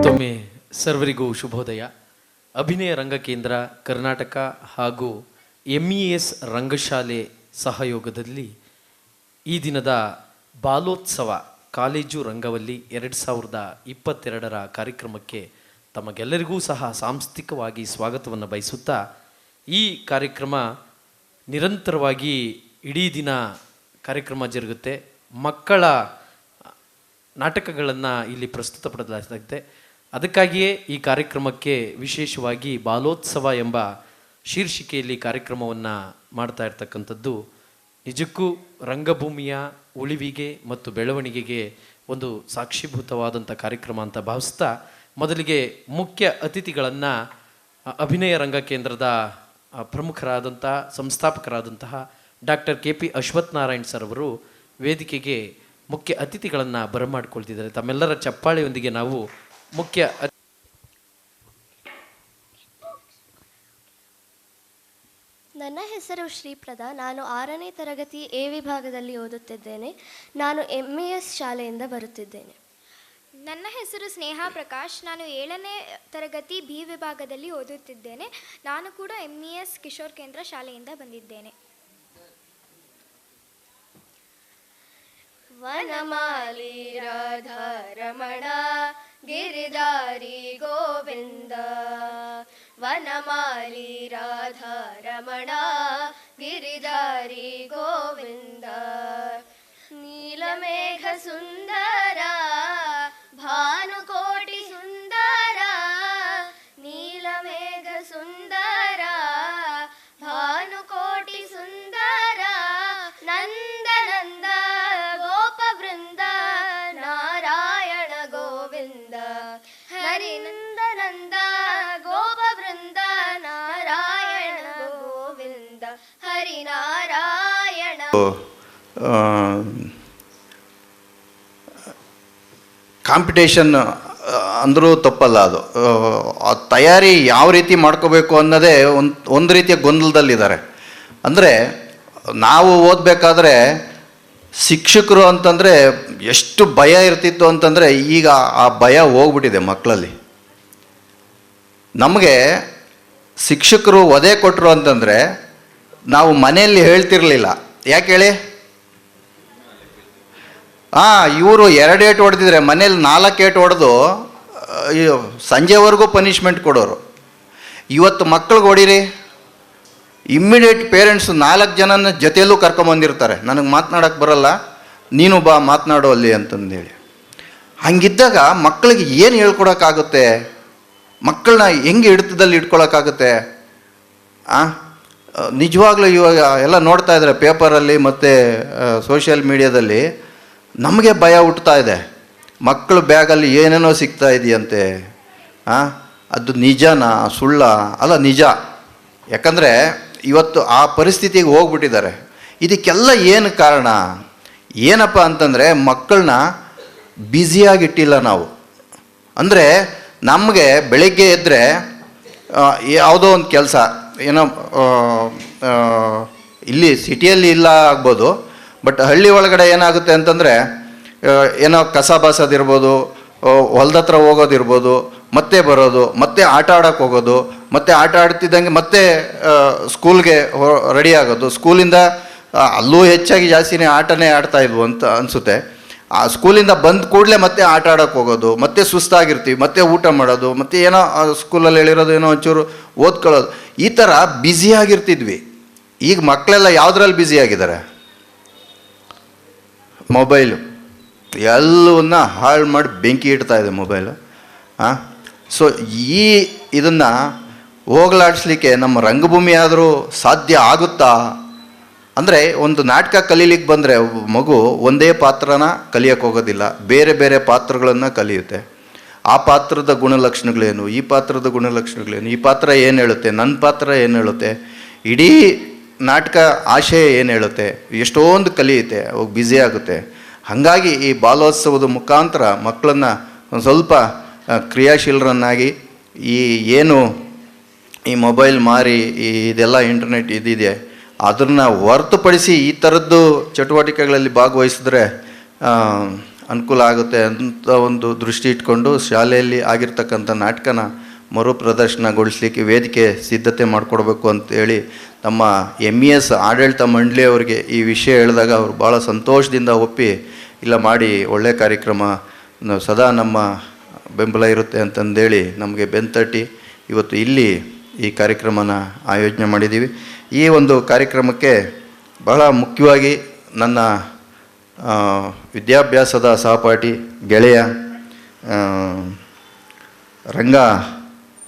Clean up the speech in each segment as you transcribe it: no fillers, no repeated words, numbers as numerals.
ಮತ್ತೊಮ್ಮೆ ಸರ್ವರಿಗೂ ಶುಭೋದಯ. ಅಭಿನಯ ರಂಗಕೇಂದ್ರ ಕರ್ನಾಟಕ ಹಾಗೂ MES ರಂಗಶಾಲೆ ಸಹಯೋಗದಲ್ಲಿ ಈ ದಿನದ ಬಾಲೋತ್ಸವ ಕಾಲೇಜು ರಂಗವಲ್ಲಿ 2022ರ ಕಾರ್ಯಕ್ರಮಕ್ಕೆ ತಮಗೆಲ್ಲರಿಗೂ ಸಹ ಸಾಂಸ್ಥಿಕವಾಗಿ ಸ್ವಾಗತವನ್ನು ಬಯಸುತ್ತಾ, ಈ ಕಾರ್ಯಕ್ರಮ ನಿರಂತರವಾಗಿ ಇಡೀ ದಿನ ಕಾರ್ಯಕ್ರಮ ಜರುಗುತ್ತೆ. ಮಕ್ಕಳ ನಾಟಕಗಳನ್ನು ಇಲ್ಲಿ ಪ್ರಸ್ತುತಪಡಿಸಲಾಗುತ್ತೆ. ಅದಕ್ಕಾಗಿಯೇ ಈ ಕಾರ್ಯಕ್ರಮಕ್ಕೆ ವಿಶೇಷವಾಗಿ ಬಾಲೋತ್ಸವ ಎಂಬ ಶೀರ್ಷಿಕೆಯಲ್ಲಿ ಕಾರ್ಯಕ್ರಮವನ್ನು ಮಾಡ್ತಾ ಇರ್ತಕ್ಕಂಥದ್ದು ನಿಜಕ್ಕೂ ರಂಗಭೂಮಿಯ ಉಳಿವಿಗೆ ಮತ್ತು ಬೆಳವಣಿಗೆಗೆ ಒಂದು ಸಾಕ್ಷೀಭೂತವಾದಂಥ ಕಾರ್ಯಕ್ರಮ ಅಂತ ಭಾವಿಸ್ತಾ, ಮೊದಲಿಗೆ ಮುಖ್ಯ ಅತಿಥಿಗಳನ್ನು ಅಭಿನಯ ರಂಗಕೇಂದ್ರದ ಪ್ರಮುಖರಾದಂಥ ಸಂಸ್ಥಾಪಕರಾದಂತಹ ಡಾಕ್ಟರ್ KP ಅಶ್ವತ್ಥನಾರಾಯಣ್ ಸರ್ ಅವರು ವೇದಿಕೆಗೆ ಮುಖ್ಯ ಅತಿಥಿಗಳನ್ನು ಬರಮಾಡಿಕೊಳ್ತಿದ್ದಾರೆ. ತಮ್ಮೆಲ್ಲರ ಚಪ್ಪಾಳೆಯೊಂದಿಗೆ ನಾವು ಮುಖ್ಯ ನನ್ನ ಹೆಸರು ಶ್ರೀಪ್ರದಾ. ನಾನು 6ನೇ ತರಗತಿ A ವಿಭಾಗದಲ್ಲಿ ಓದುತ್ತಿದ್ದೇನೆ. ನಾನು MES ಶಾಲೆಯಿಂದ ಬರುತ್ತಿದ್ದೇನೆ. ನನ್ನ ಹೆಸರು ಸ್ನೇಹ ಪ್ರಕಾಶ್. ನಾನು 7ನೇ ತರಗತಿ B ವಿಭಾಗದಲ್ಲಿ ಓದುತ್ತಿದ್ದೇನೆ. ನಾನು ಕೂಡ MES ಕಿಶೋರ್ ಕೇಂದ್ರ ಶಾಲೆಯಿಂದ ಬಂದಿದ್ದೇನೆ. ವನಮಾಲಿ ರಾಧಾರಮಣ ಗಿರಿಧಾರಿ ಗೋವಿಂದ, ವನಮಾಲಿ ರಾಧಾರಮಣ ಗಿರಿಧಾರಿ ಗೋವಿಂದ, ನೀಲಮೇಘ ಸುಂದರ ಭಾನುಕೋಟಿ ಸುಂದರ, ನೀಲಮೇಘ ಸುಂದರ ಭಾನುಕೋಟಿ ಸುಂದರ, ನಂದ ನಂದ ಗೋಪ ವೃಂದ ನಾರಾಯಣ ಗೋವಿಂದ, ಹರಿನಂದ ನಂದ ಗೋಪ ವೃಂದ ನಾರಾಯಣ ಗೋವಿಂದ, ಹರಿನಾರಾಯಣ. ಕಾಂಪಿಟೇಷನ್ ಅಂದರೂ ತಪ್ಪಲ್ಲ. ಅದು ತಯಾರಿ ಯಾವ ರೀತಿ ಮಾಡ್ಕೋಬೇಕು ಅನ್ನೋದೇ ಒಂದು ರೀತಿಯ ಗೊಂದಲದಲ್ಲಿದ್ದಾರೆ. ಅಂದರೆ ನಾವು ಓದಬೇಕಾದ್ರೆ ಶಿಕ್ಷಕರು ಅಂತಂದರೆ ಎಷ್ಟು ಭಯ ಇರ್ತಿತ್ತು ಅಂತಂದರೆ, ಈಗ ಆ ಭಯ ಹೋಗ್ಬಿಟ್ಟಿದೆ ಮಕ್ಕಳಲ್ಲಿ. ನಮಗೆ ಶಿಕ್ಷಕರು ಒದೆ ಕೊಟ್ಟರು ಅಂತಂದರೆ ನಾವು ಮನೆಯಲ್ಲಿ ಹೇಳ್ತಿರ್ಲಿಲ್ಲ. ಯಾಕೆ ಹೇಳಿ? ಇವರು 2 ಏಟು ಹೊಡೆದಿದ್ರೆ ಮನೇಲಿ 4 ಏಟು ಹೊಡೆದು ಸಂಜೆವರೆಗೂ ಪನಿಷ್ಮೆಂಟ್ ಕೊಡೋರು. ಇವತ್ತು ಮಕ್ಕಳಿಗೆ ಹೊಡೀರಿ, ಇಮ್ಮಿಡಿಯೇಟ್ ಪೇರೆಂಟ್ಸು 4 ಜನನ ಜೊತೆಯಲ್ಲೂ ಕರ್ಕೊಂಬಂದಿರ್ತಾರೆ. ನನಗೆ ಮಾತನಾಡೋಕ್ಕೆ ಬರಲ್ಲ, ನೀನು ಬಾ ಮಾತನಾಡೋ ಅಲ್ಲಿ ಅಂತಂದೇಳಿ. ಹಂಗಿದ್ದಾಗ ಮಕ್ಕಳಿಗೆ ಏನು ಹೇಳ್ಕೊಡೋಕ್ಕಾಗುತ್ತೆ? ಮಕ್ಕಳನ್ನ ಹೆಂಗೆ ಹಿಡಿತದಲ್ಲಿ ಇಟ್ಕೊಳಕ್ಕಾಗುತ್ತೆ? ನಿಜವಾಗ್ಲೂ ಇವಾಗ ಎಲ್ಲ ನೋಡ್ತಾ ಇದ್ದಾರೆ ಪೇಪರಲ್ಲಿ ಮತ್ತು ಸೋಷಿಯಲ್ ಮೀಡಿಯಾದಲ್ಲಿ. ನಮಗೆ ಭಯ ಹುಟ್ಟುತ್ತಾ ಇದೆ. ಮಕ್ಕಳು ಬ್ಯಾಗಲ್ಲಿ ಏನೇನೋ ಸಿಗ್ತಾ ಇದೆಯಂತೆ. ಅದು ನಿಜನಾ ಸುಳ್ಳ? ಅಲ್ಲ, ನಿಜ. ಯಾಕಂದರೆ ಇವತ್ತು ಆ ಪರಿಸ್ಥಿತಿಗೆ ಹೋಗ್ಬಿಟ್ಟಿದ್ದಾರೆ. ಇದಕ್ಕೆಲ್ಲ ಏನು ಕಾರಣ? ಏನಪ್ಪ ಅಂತಂದರೆ ಮಕ್ಕಳನ್ನ ಬ್ಯುಸಿಯಾಗಿಟ್ಟಿಲ್ಲ ನಾವು. ಅಂದರೆ ನಮಗೆ ಬೆಳಗ್ಗೆ ಎದ್ದರೆ ಯಾವುದೋ ಒಂದು ಕೆಲಸ, ಏನೋ ಇಲ್ಲಿ ಸಿಟಿಯಲ್ಲಿ ಇಲ್ಲ ಆಗ್ಬೋದು, ಬಟ್ ಹಳ್ಳಿ ಒಳಗಡೆ ಏನಾಗುತ್ತೆ ಅಂತಂದರೆ ಏನೋ ಕಸ ಬಾಸೋದಿರ್ಬೋದು, ಹೊಲದ ಹತ್ರ ಹೋಗೋದಿರ್ಬೋದು, ಮತ್ತೆ ಬರೋದು, ಮತ್ತೆ ಆಟ ಆಡೋಕ್ಕೆ ಹೋಗೋದು, ಮತ್ತೆ ಆಟ ಆಡ್ತಿದ್ದಂಗೆ ಮತ್ತೆ ಸ್ಕೂಲ್ಗೆ ರೆಡಿ ಆಗೋದು. ಸ್ಕೂಲಿಂದ ಅಲ್ಲೂ ಹೆಚ್ಚಾಗಿ ಜಾಸ್ತಿನೇ ಆಟನೇ ಆಡ್ತಾಯಿದ್ವು ಅಂತ ಅನಿಸುತ್ತೆ. ಆ ಸ್ಕೂಲಿಂದ ಬಂದ ಕೂಡಲೇ ಮತ್ತೆ ಆಟ ಆಡೋಕ್ಕೆ ಹೋಗೋದು, ಮತ್ತೆ ಸುಸ್ತಾಗಿರ್ತೀವಿ, ಮತ್ತೆ ಊಟ ಮಾಡೋದು, ಮತ್ತೆ ಏನೋ ಸ್ಕೂಲಲ್ಲಿ ಹೇಳಿರೋದು ಏನೋ ಒಂಚೂರು ಓದ್ಕೊಳ್ಳೋದು, ಈ ಥರ ಬ್ಯುಸಿಯಾಗಿರ್ತಿದ್ವಿ. ಈಗ ಮಕ್ಕಳೆಲ್ಲ ಯಾವುದ್ರಲ್ಲಿ ಬ್ಯುಸಿಯಾಗಿದ್ದಾರೆ? ಮೊಬೈಲು. ಎಲ್ಲವನ್ನ ಹಾಳು ಮಾಡಿ ಬೆಂಕಿ ಇಡ್ತಾ ಇದೆ ಮೊಬೈಲು. ಸೊ ಇದನ್ನು ಹೋಗಲಾಡಿಸ್ಲಿಕ್ಕೆ ನಮ್ಮ ರಂಗಭೂಮಿ ಆದರೂ ಸಾಧ್ಯ ಆಗುತ್ತಾ? ಅಂದರೆ ಒಂದು ನಾಟಕ ಕಲೀಲಿಕ್ಕೆ ಬಂದರೆ ಮಗು ಒಂದೇ ಪಾತ್ರನ ಕಲಿಯೋಕ್ಕೆ ಹೋಗೋದಿಲ್ಲ, ಬೇರೆ ಬೇರೆ ಪಾತ್ರಗಳನ್ನು ಕಲಿಯುತ್ತೆ. ಆ ಪಾತ್ರದ ಗುಣಲಕ್ಷಣಗಳೇನು, ಈ ಪಾತ್ರದ ಗುಣಲಕ್ಷಣಗಳೇನು, ಈ ಪಾತ್ರ ಏನು ಹೇಳುತ್ತೆ, ನನ್ನ ಪಾತ್ರ ಏನು ಹೇಳುತ್ತೆ, ಇಡೀ ನಾಟಕ ಆಶಯ ಏನು ಹೇಳುತ್ತೆ, ಎಷ್ಟೊಂದು ಕಲಿಯುತ್ತೆ, ಅವಾಗ ಬ್ಯುಸಿ ಆಗುತ್ತೆ. ಹಾಗಾಗಿ ಈ ಬಾಲೋತ್ಸವದ ಮುಖಾಂತರ ಮಕ್ಕಳನ್ನು ಒಂದು ಸ್ವಲ್ಪ ಕ್ರಿಯಾಶೀಲರನ್ನಾಗಿ, ಏನು ಈ ಮೊಬೈಲ್ ಮಾರಿ ಇದೆಲ್ಲ ಇಂಟರ್ನೆಟ್ ಇದಿದೆ ಅದನ್ನು ಹೊರತುಪಡಿಸಿ ಈ ಥರದ್ದು ಚಟುವಟಿಕೆಗಳಲ್ಲಿ ಭಾಗವಹಿಸಿದ್ರೆ ಅನುಕೂಲ ಆಗುತ್ತೆ ಅಂತ ಒಂದು ದೃಷ್ಟಿ ಇಟ್ಕೊಂಡು ಶಾಲೆಯಲ್ಲಿ ಆಗಿರ್ತಕ್ಕಂಥ ನಾಟಕನ ಮರುಪ್ರದರ್ಶನಗೊಳಿಸಲಿಕ್ಕೆ ವೇದಿಕೆ ಸಿದ್ಧತೆ ಮಾಡಿಕೊಡ್ಬೇಕು ಅಂತೇಳಿ ನಮ್ಮ MES ಆಡಳಿತ ಮಂಡಳಿಯವರಿಗೆ ಈ ವಿಷಯ ಹೇಳಿದಾಗ ಅವರು ಭಾಳ ಸಂತೋಷದಿಂದ ಒಪ್ಪಿ ಇಲ್ಲ ಮಾಡಿ ಒಳ್ಳೆಯ ಕಾರ್ಯಕ್ರಮ ಸದಾ ನಮ್ಮ ಬೆಂಬಲ ಇರುತ್ತೆ ಅಂತಂದೇಳಿ ನಮಗೆ ಬೆಂತಟ್ಟಿ ಇವತ್ತು ಇಲ್ಲಿ ಈ ಕಾರ್ಯಕ್ರಮನ ಆಯೋಜನೆ ಮಾಡಿದ್ದೀವಿ. ಈ ಒಂದು ಕಾರ್ಯಕ್ರಮಕ್ಕೆ ಬಹಳ ಮುಖ್ಯವಾಗಿ ನನ್ನ ವಿದ್ಯಾಭ್ಯಾಸದ ಸಹಪಾಠಿ ಗೆಳೆಯ ರಂಗ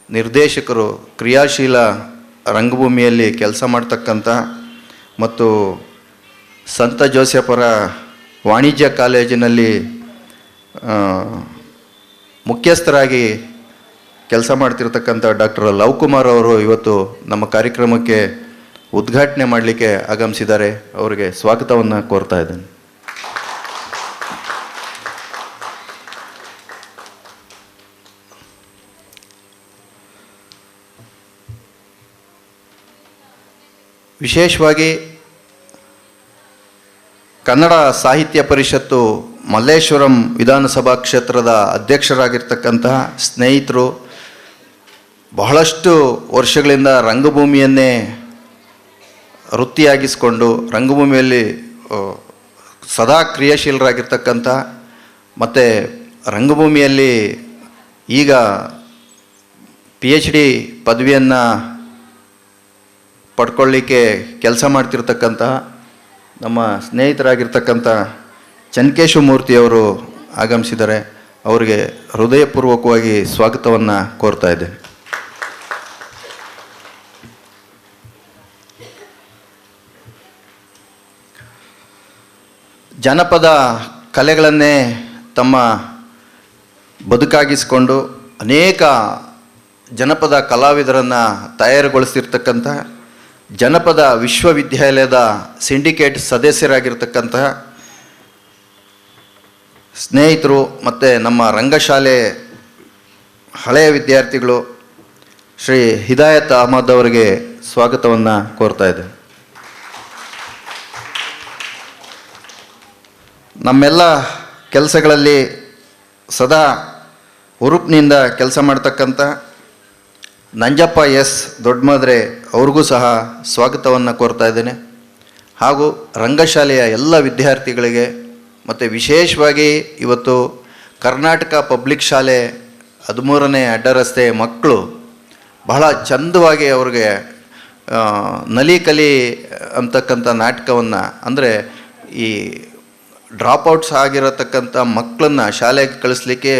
ನಿರ್ದೇಶಕರು, ಕ್ರಿಯಾಶೀಲ ರಂಗಭೂಮಿಯಲ್ಲಿ ಕೆಲಸ ಮಾಡ್ತಕ್ಕಂಥ ಮತ್ತು ಸಂತ ಜೋಸೆಫರ ವಾಣಿಜ್ಯ ಕಾಲೇಜಿನಲ್ಲಿ ಮುಖ್ಯಸ್ಥರಾಗಿ ಕೆಲಸ ಮಾಡ್ತಿರ್ತಕ್ಕಂಥ ಡಾಕ್ಟರ್ ಲವ್ ಕುಮಾರ್ ಅವರು ಇವತ್ತು ನಮ್ಮ ಕಾರ್ಯಕ್ರಮಕ್ಕೆ ಉದ್ಘಾಟನೆ ಮಾಡಲಿಕ್ಕೆ ಆಗಮಿಸಿದ್ದಾರೆ. ಅವರಿಗೆ ಸ್ವಾಗತವನ್ನು ಕೋರ್ತಾ ಇದ್ದೇನೆ. ವಿಶೇಷವಾಗಿ ಕನ್ನಡ ಸಾಹಿತ್ಯ ಪರಿಷತ್ತು ಮಲ್ಲೇಶ್ವರಂ ವಿಧಾನಸಭಾ ಕ್ಷೇತ್ರದ ಅಧ್ಯಕ್ಷರಾಗಿರ್ತಕ್ಕಂತಹ ಸ್ನೇಹಿತರು, ಬಹಳಷ್ಟು ವರ್ಷಗಳಿಂದ ರಂಗಭೂಮಿಯನ್ನೇ ವೃತ್ತಿಯಾಗಿಸಿಕೊಂಡು ರಂಗಭೂಮಿಯಲ್ಲಿ ಸದಾ ಕ್ರಿಯಾಶೀಲರಾಗಿರ್ತಕ್ಕಂಥ ಮತ್ತು ರಂಗಭೂಮಿಯಲ್ಲಿ ಈಗ PhD ಪದವಿಯನ್ನು ಪಡ್ಕೊಳ್ಳಿಕ್ಕೆ ಕೆಲಸ ಮಾಡ್ತಿರ್ತಕ್ಕಂತಹ ನಮ್ಮ ಸ್ನೇಹಿತರಾಗಿರ್ತಕ್ಕಂಥ ಚನ್ಕೇಶವ ಮೂರ್ತಿಯವರು ಆಗಮಿಸಿದ್ದಾರೆ. ಅವರಿಗೆ ಹೃದಯಪೂರ್ವಕವಾಗಿ ಸ್ವಾಗತವನ್ನು ಕೋರ್ತಾ ಇದ್ದೇನೆ. ಜನಪದ ಕಲೆಗಳನ್ನೇ ತಮ್ಮ ಬದುಕಾಗಿಸಿಕೊಂಡು ಅನೇಕ ಜನಪದ ಕಲಾವಿದರನ್ನು ತಯಾರುಗೊಳಿಸಿರ್ತಕ್ಕಂಥ ಜನಪದ ವಿಶ್ವವಿದ್ಯಾಲಯದ ಸಿಂಡಿಕೇಟ್ ಸದಸ್ಯರಾಗಿರ್ತಕ್ಕಂತಹ ಸ್ನೇಹಿತರು ಮತ್ತು ನಮ್ಮ ರಂಗಶಾಲೆ ಹಳೆಯ ವಿದ್ಯಾರ್ಥಿಗಳು ಶ್ರೀ ಹಿದಾಯತ್ ಅಹಮದ್ ಅವರಿಗೆ ಸ್ವಾಗತವನ್ನು ಕೋರ್ತಾ ಇದೆ. ನಮ್ಮೆಲ್ಲ ಕೆಲಸಗಳಲ್ಲಿ ಸದಾ ಹುರುಪಿನಿಂದ ಕೆಲಸ ಮಾಡ್ತಕ್ಕಂಥ ನಂಜಪ್ಪ S ದೊಡ್ಡಮದ್ರೆ ಅವ್ರಿಗೂ ಸಹ ಸ್ವಾಗತವನ್ನು ಕೋರ್ತಾ ಇದ್ದೇನೆ. ಹಾಗೂ ರಂಗಶಾಲೆಯ ಎಲ್ಲ ವಿದ್ಯಾರ್ಥಿಗಳಿಗೆ ಮತ್ತು ವಿಶೇಷವಾಗಿ ಇವತ್ತು ಕರ್ನಾಟಕ ಪಬ್ಲಿಕ್ ಶಾಲೆ 13ನೇ ಅಡ್ಡರಸ್ತೆ ಮಕ್ಕಳು ಬಹಳ ಚಂದವಾಗಿ ಅವ್ರಿಗೆ ನಲಿ ಕಲಿ ಅಂತಕ್ಕಂಥ ನಾಟಕವನ್ನು, ಅಂದರೆ ಈ ಡ್ರಾಪ್ಔಟ್ಸ್ ಆಗಿರತಕ್ಕಂಥ ಮಕ್ಕಳನ್ನು ಶಾಲೆಗೆ ಕಳಿಸ್ಲಿಕ್ಕೆ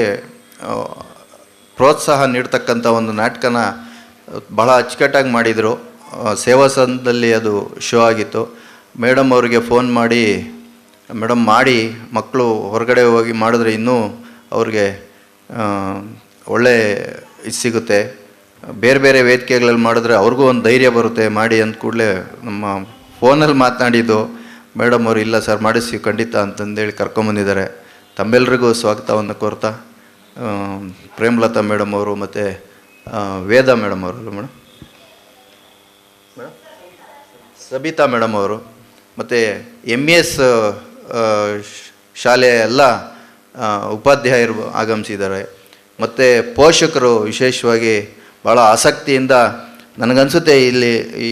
ಪ್ರೋತ್ಸಾಹ ನೀಡ್ತಕ್ಕಂಥ ಒಂದು ನಾಟಕನ ಬಹಳ ಅಚ್ಚುಕಟ್ಟಾಗಿ ಮಾಡಿದರು. ಸೇವಾ ಸದನದಲ್ಲಿ ಅದು ಶೋ ಆಗಿತ್ತು. ಮೇಡಮ್ ಅವರಿಗೆ ಫೋನ್ ಮಾಡಿ, ಮೇಡಮ್ ಮಾಡಿ ಮಕ್ಕಳು ಹೊರಗಡೆ ಹೋಗಿ ಮಾಡಿದ್ರೆ ಇನ್ನೂ ಅವ್ರಿಗೆ ಒಳ್ಳೆ ಇದು ಸಿಗುತ್ತೆ, ಬೇರೆ ಬೇರೆ ವೇದಿಕೆಗಳಲ್ಲಿ ಮಾಡಿದ್ರೆ ಅವ್ರಿಗೂ ಒಂದು ಧೈರ್ಯ ಬರುತ್ತೆ ಮಾಡಿ ಅಂದ ಕೂಡಲೇ ನಮ್ಮ ಫೋನಲ್ಲಿ ಮಾತನಾಡಿದ್ದು. ಮೇಡಮ್ ಅವರು ಇಲ್ಲ ಸರ್ ಮಾಡಿಸ್ತೀವಿ ಖಂಡಿತ ಅಂತಂದೇಳಿ ಕರ್ಕೊಂಬಂದಿದ್ದಾರೆ. ತಮ್ಮೆಲ್ಲರಿಗೂ ಸ್ವಾಗತವನ್ನು ಕೋರ್ತಾ ಪ್ರೇಮಲತಾ ಮೇಡಮ್ ಅವರು ಮತ್ತು ವೇದ ಮೇಡಮ್ ಅವರು, ಮೇಡಮ್ ಸಬಿತಾ ಮೇಡಮ್ ಅವರು ಮತ್ತು MES ಶಾಲೆಯ ಎಲ್ಲ ಉಪಾಧ್ಯಾಯರು ಆಗಮಿಸಿದ್ದಾರೆ. ಮತ್ತು ಪೋಷಕರು ವಿಶೇಷವಾಗಿ ಭಾಳ ಆಸಕ್ತಿಯಿಂದ, ನನಗನ್ಸುತ್ತೆ ಇಲ್ಲಿ ಈ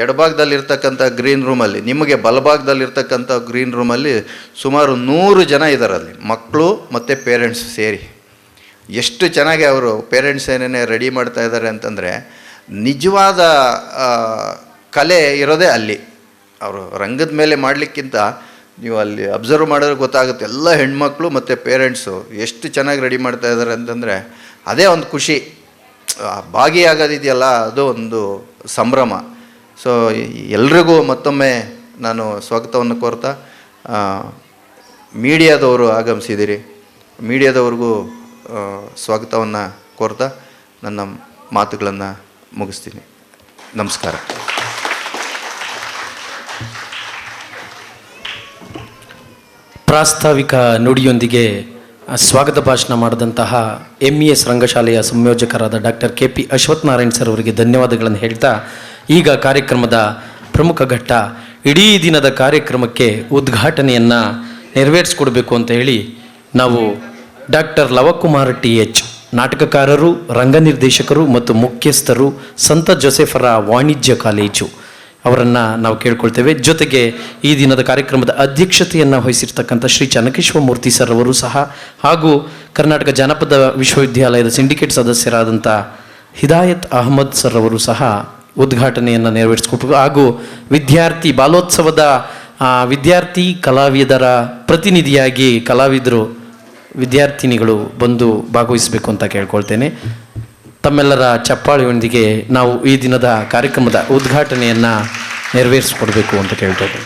ಎಡಭಾಗದಲ್ಲಿರ್ತಕ್ಕಂಥ ಗ್ರೀನ್ ರೂಮಲ್ಲಿ, ನಿಮಗೆ ಬಲಭಾಗದಲ್ಲಿರ್ತಕ್ಕಂಥ ಗ್ರೀನ್ ರೂಮಲ್ಲಿ ಸುಮಾರು 100 ಜನ ಇದ್ದಾರೆ. ಅಲ್ಲಿ ಮಕ್ಕಳು ಮತ್ತು ಪೇರೆಂಟ್ಸ್ ಸೇರಿ ಎಷ್ಟು ಚೆನ್ನಾಗಿ ಅವರು ಪೇರೆಂಟ್ಸ್ ಏನೇನೇ ರೆಡಿ ಮಾಡ್ತಾ ಇದ್ದಾರೆ ಅಂತಂದರೆ, ನಿಜವಾದ ಕಲೆ ಇರೋದೇ ಅಲ್ಲಿ. ಅವರು ರಂಗದ ಮೇಲೆ ಮಾಡಲಿಕ್ಕಿಂತ ನೀವು ಅಲ್ಲಿ ಅಬ್ಸರ್ವ್ ಮಾಡಿದ್ರೆ ಗೊತ್ತಾಗುತ್ತೆ, ಎಲ್ಲ ಹೆಣ್ಮಕ್ಳು ಮತ್ತು ಪೇರೆಂಟ್ಸು ಎಷ್ಟು ಚೆನ್ನಾಗಿ ರೆಡಿ ಮಾಡ್ತಾ ಇದ್ದಾರೆ ಅಂತಂದರೆ ಅದೇ ಒಂದು ಖುಷಿ. ಭಾಗಿಯಾಗೋದಿದೆಯಲ್ಲ, ಅದು ಒಂದು ಸಂಭ್ರಮ. ಸೊ ಎಲ್ರಿಗೂ ಮತ್ತೊಮ್ಮೆ ನಾನು ಸ್ವಾಗತವನ್ನು ಕೋರ್ತಾ, ಮೀಡಿಯಾದವರು ಆಗಮಿಸಿದ್ದೀರಿ, ಮೀಡಿಯಾದವ್ರಿಗೂ ಸ್ವಾಗತವನ್ನು ಕೋರ್ತಾ ನನ್ನ ಮಾತುಗಳನ್ನು ಮುಗಿಸ್ತೀನಿ. ನಮಸ್ಕಾರ. ಪ್ರಾಸ್ತಾವಿಕ ನುಡಿಯೊಂದಿಗೆ ಸ್ವಾಗತ ಭಾಷಣ ಮಾಡಿದಂತಹ MES ರಂಗಶಾಲೆಯ ಸಂಯೋಜಕರಾದ ಡಾಕ್ಟರ್ KP ಅಶ್ವತ್ಥನಾರಾಯಣ್ ಸರ್ ಅವರಿಗೆ ಧನ್ಯವಾದಗಳನ್ನು ಹೇಳ್ತಾ, ಈಗ ಕಾರ್ಯಕ್ರಮದ ಪ್ರಮುಖ ಘಟ್ಟ, ಇಡೀ ದಿನದ ಕಾರ್ಯಕ್ರಮಕ್ಕೆ ಉದ್ಘಾಟನೆಯನ್ನು ನೆರವೇರಿಸ್ಕೊಡ್ಬೇಕು ಅಂತ ಹೇಳಿ ನಾವು ಡಾಕ್ಟರ್ ಲವಕುಮಾರ್ TH, ನಾಟಕಕಾರರು, ರಂಗನಿರ್ದೇಶಕರು ಮತ್ತು ಮುಖ್ಯಸ್ಥರು, ಸಂತ ಜೋಸೆಫರ ವಾಣಿಜ್ಯ ಕಾಲೇಜು ಅವರನ್ನು ನಾವು ಕೇಳ್ಕೊಳ್ತೇವೆ. ಜೊತೆಗೆ ಈ ದಿನದ ಕಾರ್ಯಕ್ರಮದ ಅಧ್ಯಕ್ಷತೆಯನ್ನು ವಹಿಸಿರ್ತಕ್ಕಂಥ ಶ್ರೀ ಚನ್ನಕೇಶವ ಮೂರ್ತಿ ಸರ್ ಅವರು ಸಹ, ಹಾಗೂ ಕರ್ನಾಟಕ ಜಾನಪದ ವಿಶ್ವವಿದ್ಯಾಲಯದ ಸಿಂಡಿಕೇಟ್ ಸದಸ್ಯರಾದಂಥ ಹಿದಾಯತ್ ಅಹಮದ್ ಸರ್ ಅವರು ಸಹ ಉದ್ಘಾಟನೆಯನ್ನು ನೆರವೇರಿಸಿಕೊಟ್ಟು, ಹಾಗೂ ವಿದ್ಯಾರ್ಥಿ ಬಾಲೋತ್ಸವದ ವಿದ್ಯಾರ್ಥಿ ಕಲಾವಿದರ ಪ್ರತಿನಿಧಿಯಾಗಿ ಕಲಾವಿದರು ವಿದ್ಯಾರ್ಥಿನಿಗಳು ಬಂದು ಭಾಗವಹಿಸಬೇಕು ಅಂತ ಕೇಳ್ಕೊಳ್ತೇನೆ. ತಮ್ಮೆಲ್ಲರ ಚಪ್ಪಾಳೆಯೊಂದಿಗೆ ನಾವು ಈ ದಿನದ ಕಾರ್ಯಕ್ರಮದ ಉದ್ಘಾಟನೆಯನ್ನು ನೆರವೇರಿಸಿಕೊಡ್ಬೇಕು ಅಂತ ಕೇಳ್ತೇವೆ.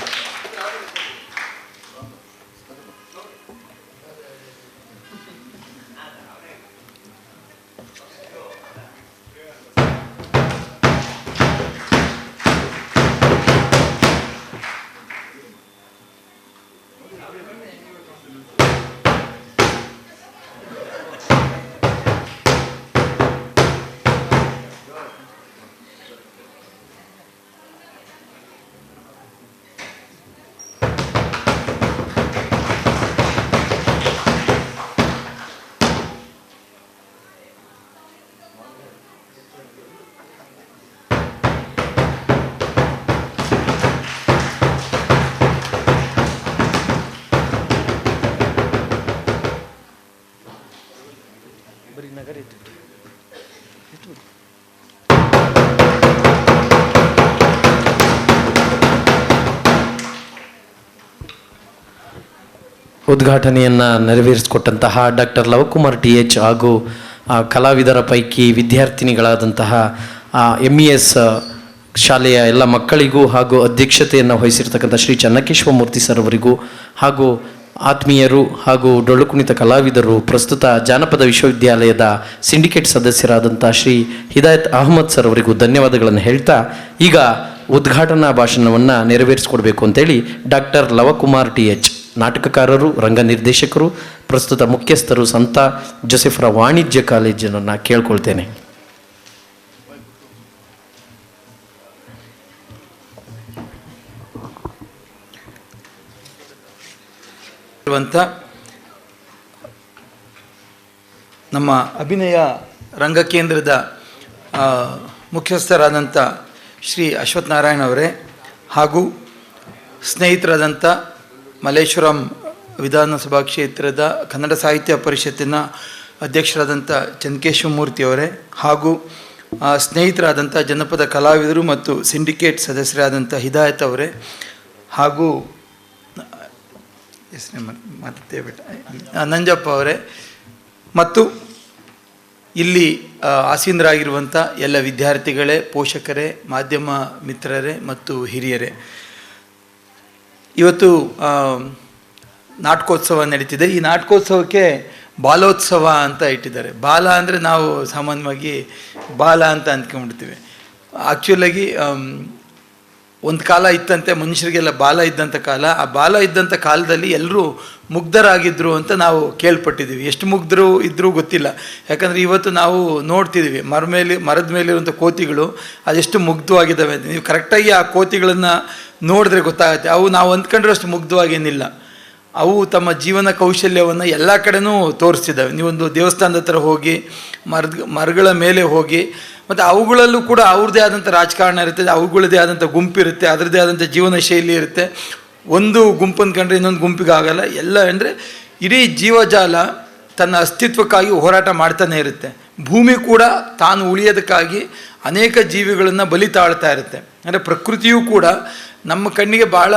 ಉದ್ಘಾಟನೆಯನ್ನು ನೆರವೇರಿಸಿಕೊಟ್ಟಂತಹ ಡಾಕ್ಟರ್ ಲವಕುಮಾರ್ TH ಹಾಗೂ ಕಲಾವಿದರ ಪೈಕಿ ವಿದ್ಯಾರ್ಥಿನಿಗಳಾದಂತಹ MES ಶಾಲೆಯ ಎಲ್ಲ ಮಕ್ಕಳಿಗೂ, ಹಾಗೂ ಅಧ್ಯಕ್ಷತೆಯನ್ನು ವಹಿಸಿರ್ತಕ್ಕಂಥ ಶ್ರೀ ಚನ್ನಕೇಶವ ಮೂರ್ತಿ ಸರ್ ಅವರಿಗೂ, ಹಾಗೂ ಆತ್ಮೀಯರು ಹಾಗೂ ಡೊಳ್ಳು ಕುಣಿತ ಕಲಾವಿದರು, ಪ್ರಸ್ತುತ ಜಾನಪದ ವಿಶ್ವವಿದ್ಯಾಲಯದ ಸಿಂಡಿಕೇಟ್ ಸದಸ್ಯರಾದಂಥ ಶ್ರೀ ಹಿದಾಯತ್ ಅಹಮದ್ ಸರ್ ಅವರಿಗೂ ಧನ್ಯವಾದಗಳನ್ನು ಹೇಳ್ತಾ, ಈಗ ಉದ್ಘಾಟನಾ ಭಾಷಣವನ್ನು ನೆರವೇರಿಸಿಕೊಡ್ಬೇಕು ಅಂತೇಳಿ ಡಾಕ್ಟರ್ ಲವಕುಮಾರ್ TH, ನಾಟಕಕಾರರು, ರಂಗನಿರ್ದೇಶಕರು, ಪ್ರಸ್ತುತ ಮುಖ್ಯಸ್ಥರು, ಸಂತ ಜೋಸೆಫರ ವಾಣಿಜ್ಯ ಕಾಲೇಜನ್ನು ಕೇಳ್ಕೊಳ್ತೇನೆ. ನಮ್ಮ ಅಭಿನಯ ರಂಗಕೇಂದ್ರದ ಮುಖ್ಯಸ್ಥರಾದಂಥ ಶ್ರೀ ಅಶ್ವಥ್ ನಾರಾಯಣ್ ಅವರೇ, ಹಾಗೂ ಸ್ನೇಹಿತರಾದಂಥ ಮಲ್ಲೇಶ್ವರಂ ವಿಧಾನಸಭಾ ಕ್ಷೇತ್ರದ ಕನ್ನಡ ಸಾಹಿತ್ಯ ಪರಿಷತ್ತಿನ ಅಧ್ಯಕ್ಷರಾದಂಥ ಚನ್ನಕೇಶವ ಮೂರ್ತಿಯವರೇ, ಹಾಗೂ ಸ್ನೇಹಿತರಾದಂಥ ಜನಪದ ಕಲಾವಿದರು ಮತ್ತು ಸಿಂಡಿಕೇಟ್ ಸದಸ್ಯರಾದಂಥ ಹಿದಾಯತ್ ಅವರೇ, ಹಾಗೂ ನಂಜಪ್ಪ ಅವರೇ, ಮತ್ತು ಇಲ್ಲಿ ಆಸೀನರಾಗಿರುವಂಥ ಎಲ್ಲ ವಿದ್ಯಾರ್ಥಿಗಳೇ, ಪೋಷಕರೇ, ಮಾಧ್ಯಮ ಮಿತ್ರರೇ ಮತ್ತು ಹಿರಿಯರೇ, ಇವತ್ತು ನಾಟಕೋತ್ಸವ ನಡೀತಿದೆ. ಈ ನಾಟಕೋತ್ಸವಕ್ಕೆ ಬಾಲೋತ್ಸವ ಅಂತ ಇಟ್ಟಿದ್ದಾರೆ. ಬಾಲ ಅಂದರೆ ನಾವು ಸಾಮಾನ್ಯವಾಗಿ ಬಾಲ ಅಂತ ಅಂದ್ಕೊಂಡ್ಬಿಡ್ತೀವಿ. ಆ್ಯಕ್ಚುಲಾಗಿ ಒಂದು ಕಾಲ ಇತ್ತಂತೆ, ಮನುಷ್ಯರಿಗೆಲ್ಲ ಬಾಲ ಇದ್ದಂಥ ಕಾಲ. ಆ ಬಾಲ ಇದ್ದಂಥ ಕಾಲದಲ್ಲಿ ಎಲ್ಲರೂ ಮುಗ್ಧರಾಗಿದ್ದರು ಅಂತ ನಾವು ಕೇಳ್ಪಟ್ಟಿದ್ದೀವಿ. ಎಷ್ಟು ಮುಗ್ಧರು ಇದ್ದರೂ ಗೊತ್ತಿಲ್ಲ. ಯಾಕಂದರೆ ಇವತ್ತು ನಾವು ನೋಡ್ತಿದ್ದೀವಿ ಮರದ ಮೇಲಿರುವಂಥ ಕೋತಿಗಳು ಅದೆಷ್ಟು ಮುಗ್ಧವಾಗಿದ್ದಾವೆ. ನೀವು ಕರೆಕ್ಟಾಗಿ ಆ ಕೋತಿಗಳನ್ನು ನೋಡಿದ್ರೆ ಗೊತ್ತಾಗುತ್ತೆ. ಅವು ನಾವು ಅಂದ್ಕೊಂಡ್ರೆ ಅಷ್ಟು ಮುಗ್ಧವಾಗೇನಿಲ್ಲ. ಅವು ತಮ್ಮ ಜೀವನ ಕೌಶಲ್ಯವನ್ನು ಎಲ್ಲ ಕಡೆನೂ ತೋರಿಸ್ತಿದ್ದಾವೆ. ನೀವೊಂದು ದೇವಸ್ಥಾನದ ಹತ್ರ ಹೋಗಿ, ಮರಗಳ ಮೇಲೆ ಹೋಗಿ, ಮತ್ತು ಅವುಗಳಲ್ಲೂ ಕೂಡ ಅವ್ರದ್ದೇ ಆದಂಥ ರಾಜಕಾರಣ ಇರುತ್ತೆ, ಅವುಗಳದ್ದೇ ಆದಂಥ ಗುಂಪಿರುತ್ತೆ, ಅದರದ್ದೇ ಆದಂಥ ಜೀವನ ಶೈಲಿ ಇರುತ್ತೆ. ಒಂದು ಗುಂಪನ್ನು ಕಂಡ್ರೆ ಇನ್ನೊಂದು ಗುಂಪಿಗೆ ಆಗಲ್ಲ. ಎಲ್ಲ ಅಂದರೆ ಇಡೀ ಜೀವಜಾಲ ತನ್ನ ಅಸ್ತಿತ್ವಕ್ಕಾಗಿ ಹೋರಾಟ ಮಾಡ್ತಾನೆ ಇರುತ್ತೆ. ಭೂಮಿ ಕೂಡ ತಾನು ಉಳಿಯೋದಕ್ಕಾಗಿ ಅನೇಕ ಜೀವಿಗಳನ್ನು ಬಲಿ ತಾಳ್ತಾ ಇರುತ್ತೆ. ಅಂದರೆ ಪ್ರಕೃತಿಯೂ ಕೂಡ ನಮ್ಮ ಕಣ್ಣಿಗೆ ಭಾಳ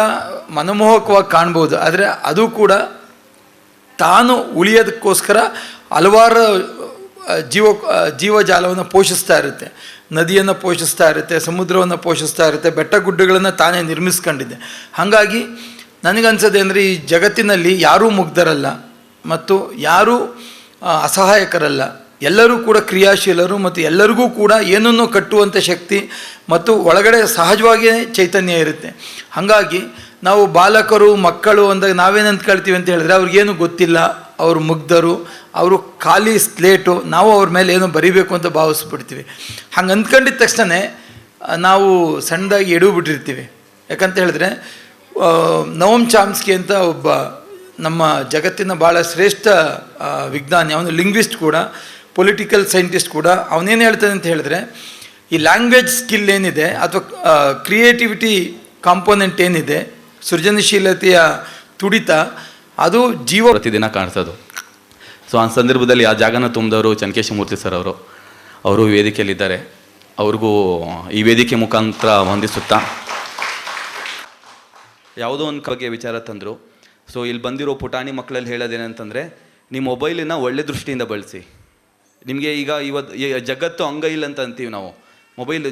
ಮನಮೋಹಕವಾಗಿ ಕಾಣ್ಬೋದು, ಆದರೆ ಅದು ಕೂಡ ತಾನು ಉಳಿಯೋದಕ್ಕೋಸ್ಕರ ಹಲವಾರು ಜೀವಜಾಲವನ್ನು ಪೋಷಿಸ್ತಾ ಇರುತ್ತೆ. ನದಿಯನ್ನು ಪೋಷಿಸ್ತಾ ಇರುತ್ತೆ, ಸಮುದ್ರವನ್ನು ಪೋಷಿಸ್ತಾ ಇರುತ್ತೆ, ಬೆಟ್ಟ ಗುಡ್ಡಗಳನ್ನು ತಾನೇ ನಿರ್ಮಿಸ್ಕೊಂಡಿದೆ. ಹಾಗಾಗಿ ನನಗನ್ಸೋದೆ ಅಂದರೆ ಈ ಜಗತ್ತಿನಲ್ಲಿ ಯಾರೂ ಮುಗ್ಧರಲ್ಲ ಮತ್ತು ಯಾರೂ ಅಸಹಾಯಕರಲ್ಲ. ಎಲ್ಲರೂ ಕೂಡ ಕ್ರಿಯಾಶೀಲರು ಮತ್ತು ಎಲ್ಲರಿಗೂ ಕೂಡ ಏನನ್ನೂ ಕಟ್ಟುವಂಥ ಶಕ್ತಿ ಮತ್ತು ಒಳಗಡೆ ಸಹಜವಾಗಿಯೇ ಚೈತನ್ಯ ಇರುತ್ತೆ. ಹಾಗಾಗಿ ನಾವು ಬಾಲಕರು, ಮಕ್ಕಳು ಅಂದಾಗ ನಾವೇನು ಅಂದ್ಕೊಳ್ತೀವಿ ಅಂತ ಹೇಳಿದ್ರೆ ಅವ್ರಿಗೇನು ಗೊತ್ತಿಲ್ಲ, ಅವರು ಮುಗ್ಧರು, ಅವರು ಖಾಲಿ ಸ್ಲೇಟು, ನಾವು ಅವ್ರ ಮೇಲೆ ಏನೋ ಬರೀಬೇಕು ಅಂತ ಭಾವಿಸ್ಬಿಡ್ತೀವಿ. ಹಂಗೆ ಅಂದ್ಕೊಂಡಿದ್ದ ತಕ್ಷಣ ನಾವು ಸಣ್ಣದಾಗಿ ಎಡವು ಬಿಟ್ಟಿರ್ತೀವಿ. ಯಾಕಂತ ಹೇಳಿದ್ರೆ ನವಮ್ ಚಾಮ್ಸ್ಕಿ ಅಂತ ಒಬ್ಬ ನಮ್ಮ ಜಗತ್ತಿನ ಭಾಳ ಶ್ರೇಷ್ಠ ವಿಜ್ಞಾನಿ, ಅವನು ಲಿಂಗ್ವಿಸ್ಟ್ ಕೂಡ, ಪೊಲಿಟಿಕಲ್ ಸೈಂಟಿಸ್ಟ್ ಕೂಡ. ಅವನೇನು ಹೇಳ್ತಾನೆ ಅಂತ ಹೇಳಿದ್ರೆ, ಈ ಲ್ಯಾಂಗ್ವೇಜ್ ಸ್ಕಿಲ್ ಏನಿದೆ ಅಥವಾ ಕ್ರಿಯೇಟಿವಿಟಿ ಕಾಂಪೋನೆಂಟ್ ಏನಿದೆ, ಸೃಜನಶೀಲತೆಯ ತುಡಿತ, ಅದು ಪ್ರತಿದಿನ ಕಾಣಿಸೋದು. ಸೊ ಆ ಸಂದರ್ಭದಲ್ಲಿ ಆ ಜಾಗನ ತುಂಬಿದವರು ಚನ್ಕೇಶಮೂರ್ತಿ ಸರ್ ಅವರು ವೇದಿಕೆಯಲ್ಲಿದ್ದಾರೆ. ಅವ್ರಿಗೂ ಈ ವೇದಿಕೆ ಮುಖಾಂತರ ವಂದಿಸುತ್ತಾ ಯಾವುದೋ ಒಂದು ಬಗ್ಗೆ ವಿಚಾರ ತಂದರು. ಸೊ ಇಲ್ಲಿ ಬಂದಿರೋ ಪುಟಾಣಿ ಮಕ್ಕಳಲ್ಲಿ ಹೇಳೋದೇನಂತಂದರೆ, ನಿಮ್ಮ ಮೊಬೈಲನ್ನು ಒಳ್ಳೆ ದೃಷ್ಟಿಯಿಂದ ಬಳಸಿ. ನಿಮಗೆ ಈಗ ಇವತ್ತು ಜಗತ್ತು ಹಂಗ ಇಲ್ಲ ಅಂತ ಅಂತೀವಿ ನಾವು. ಮೊಬೈಲ್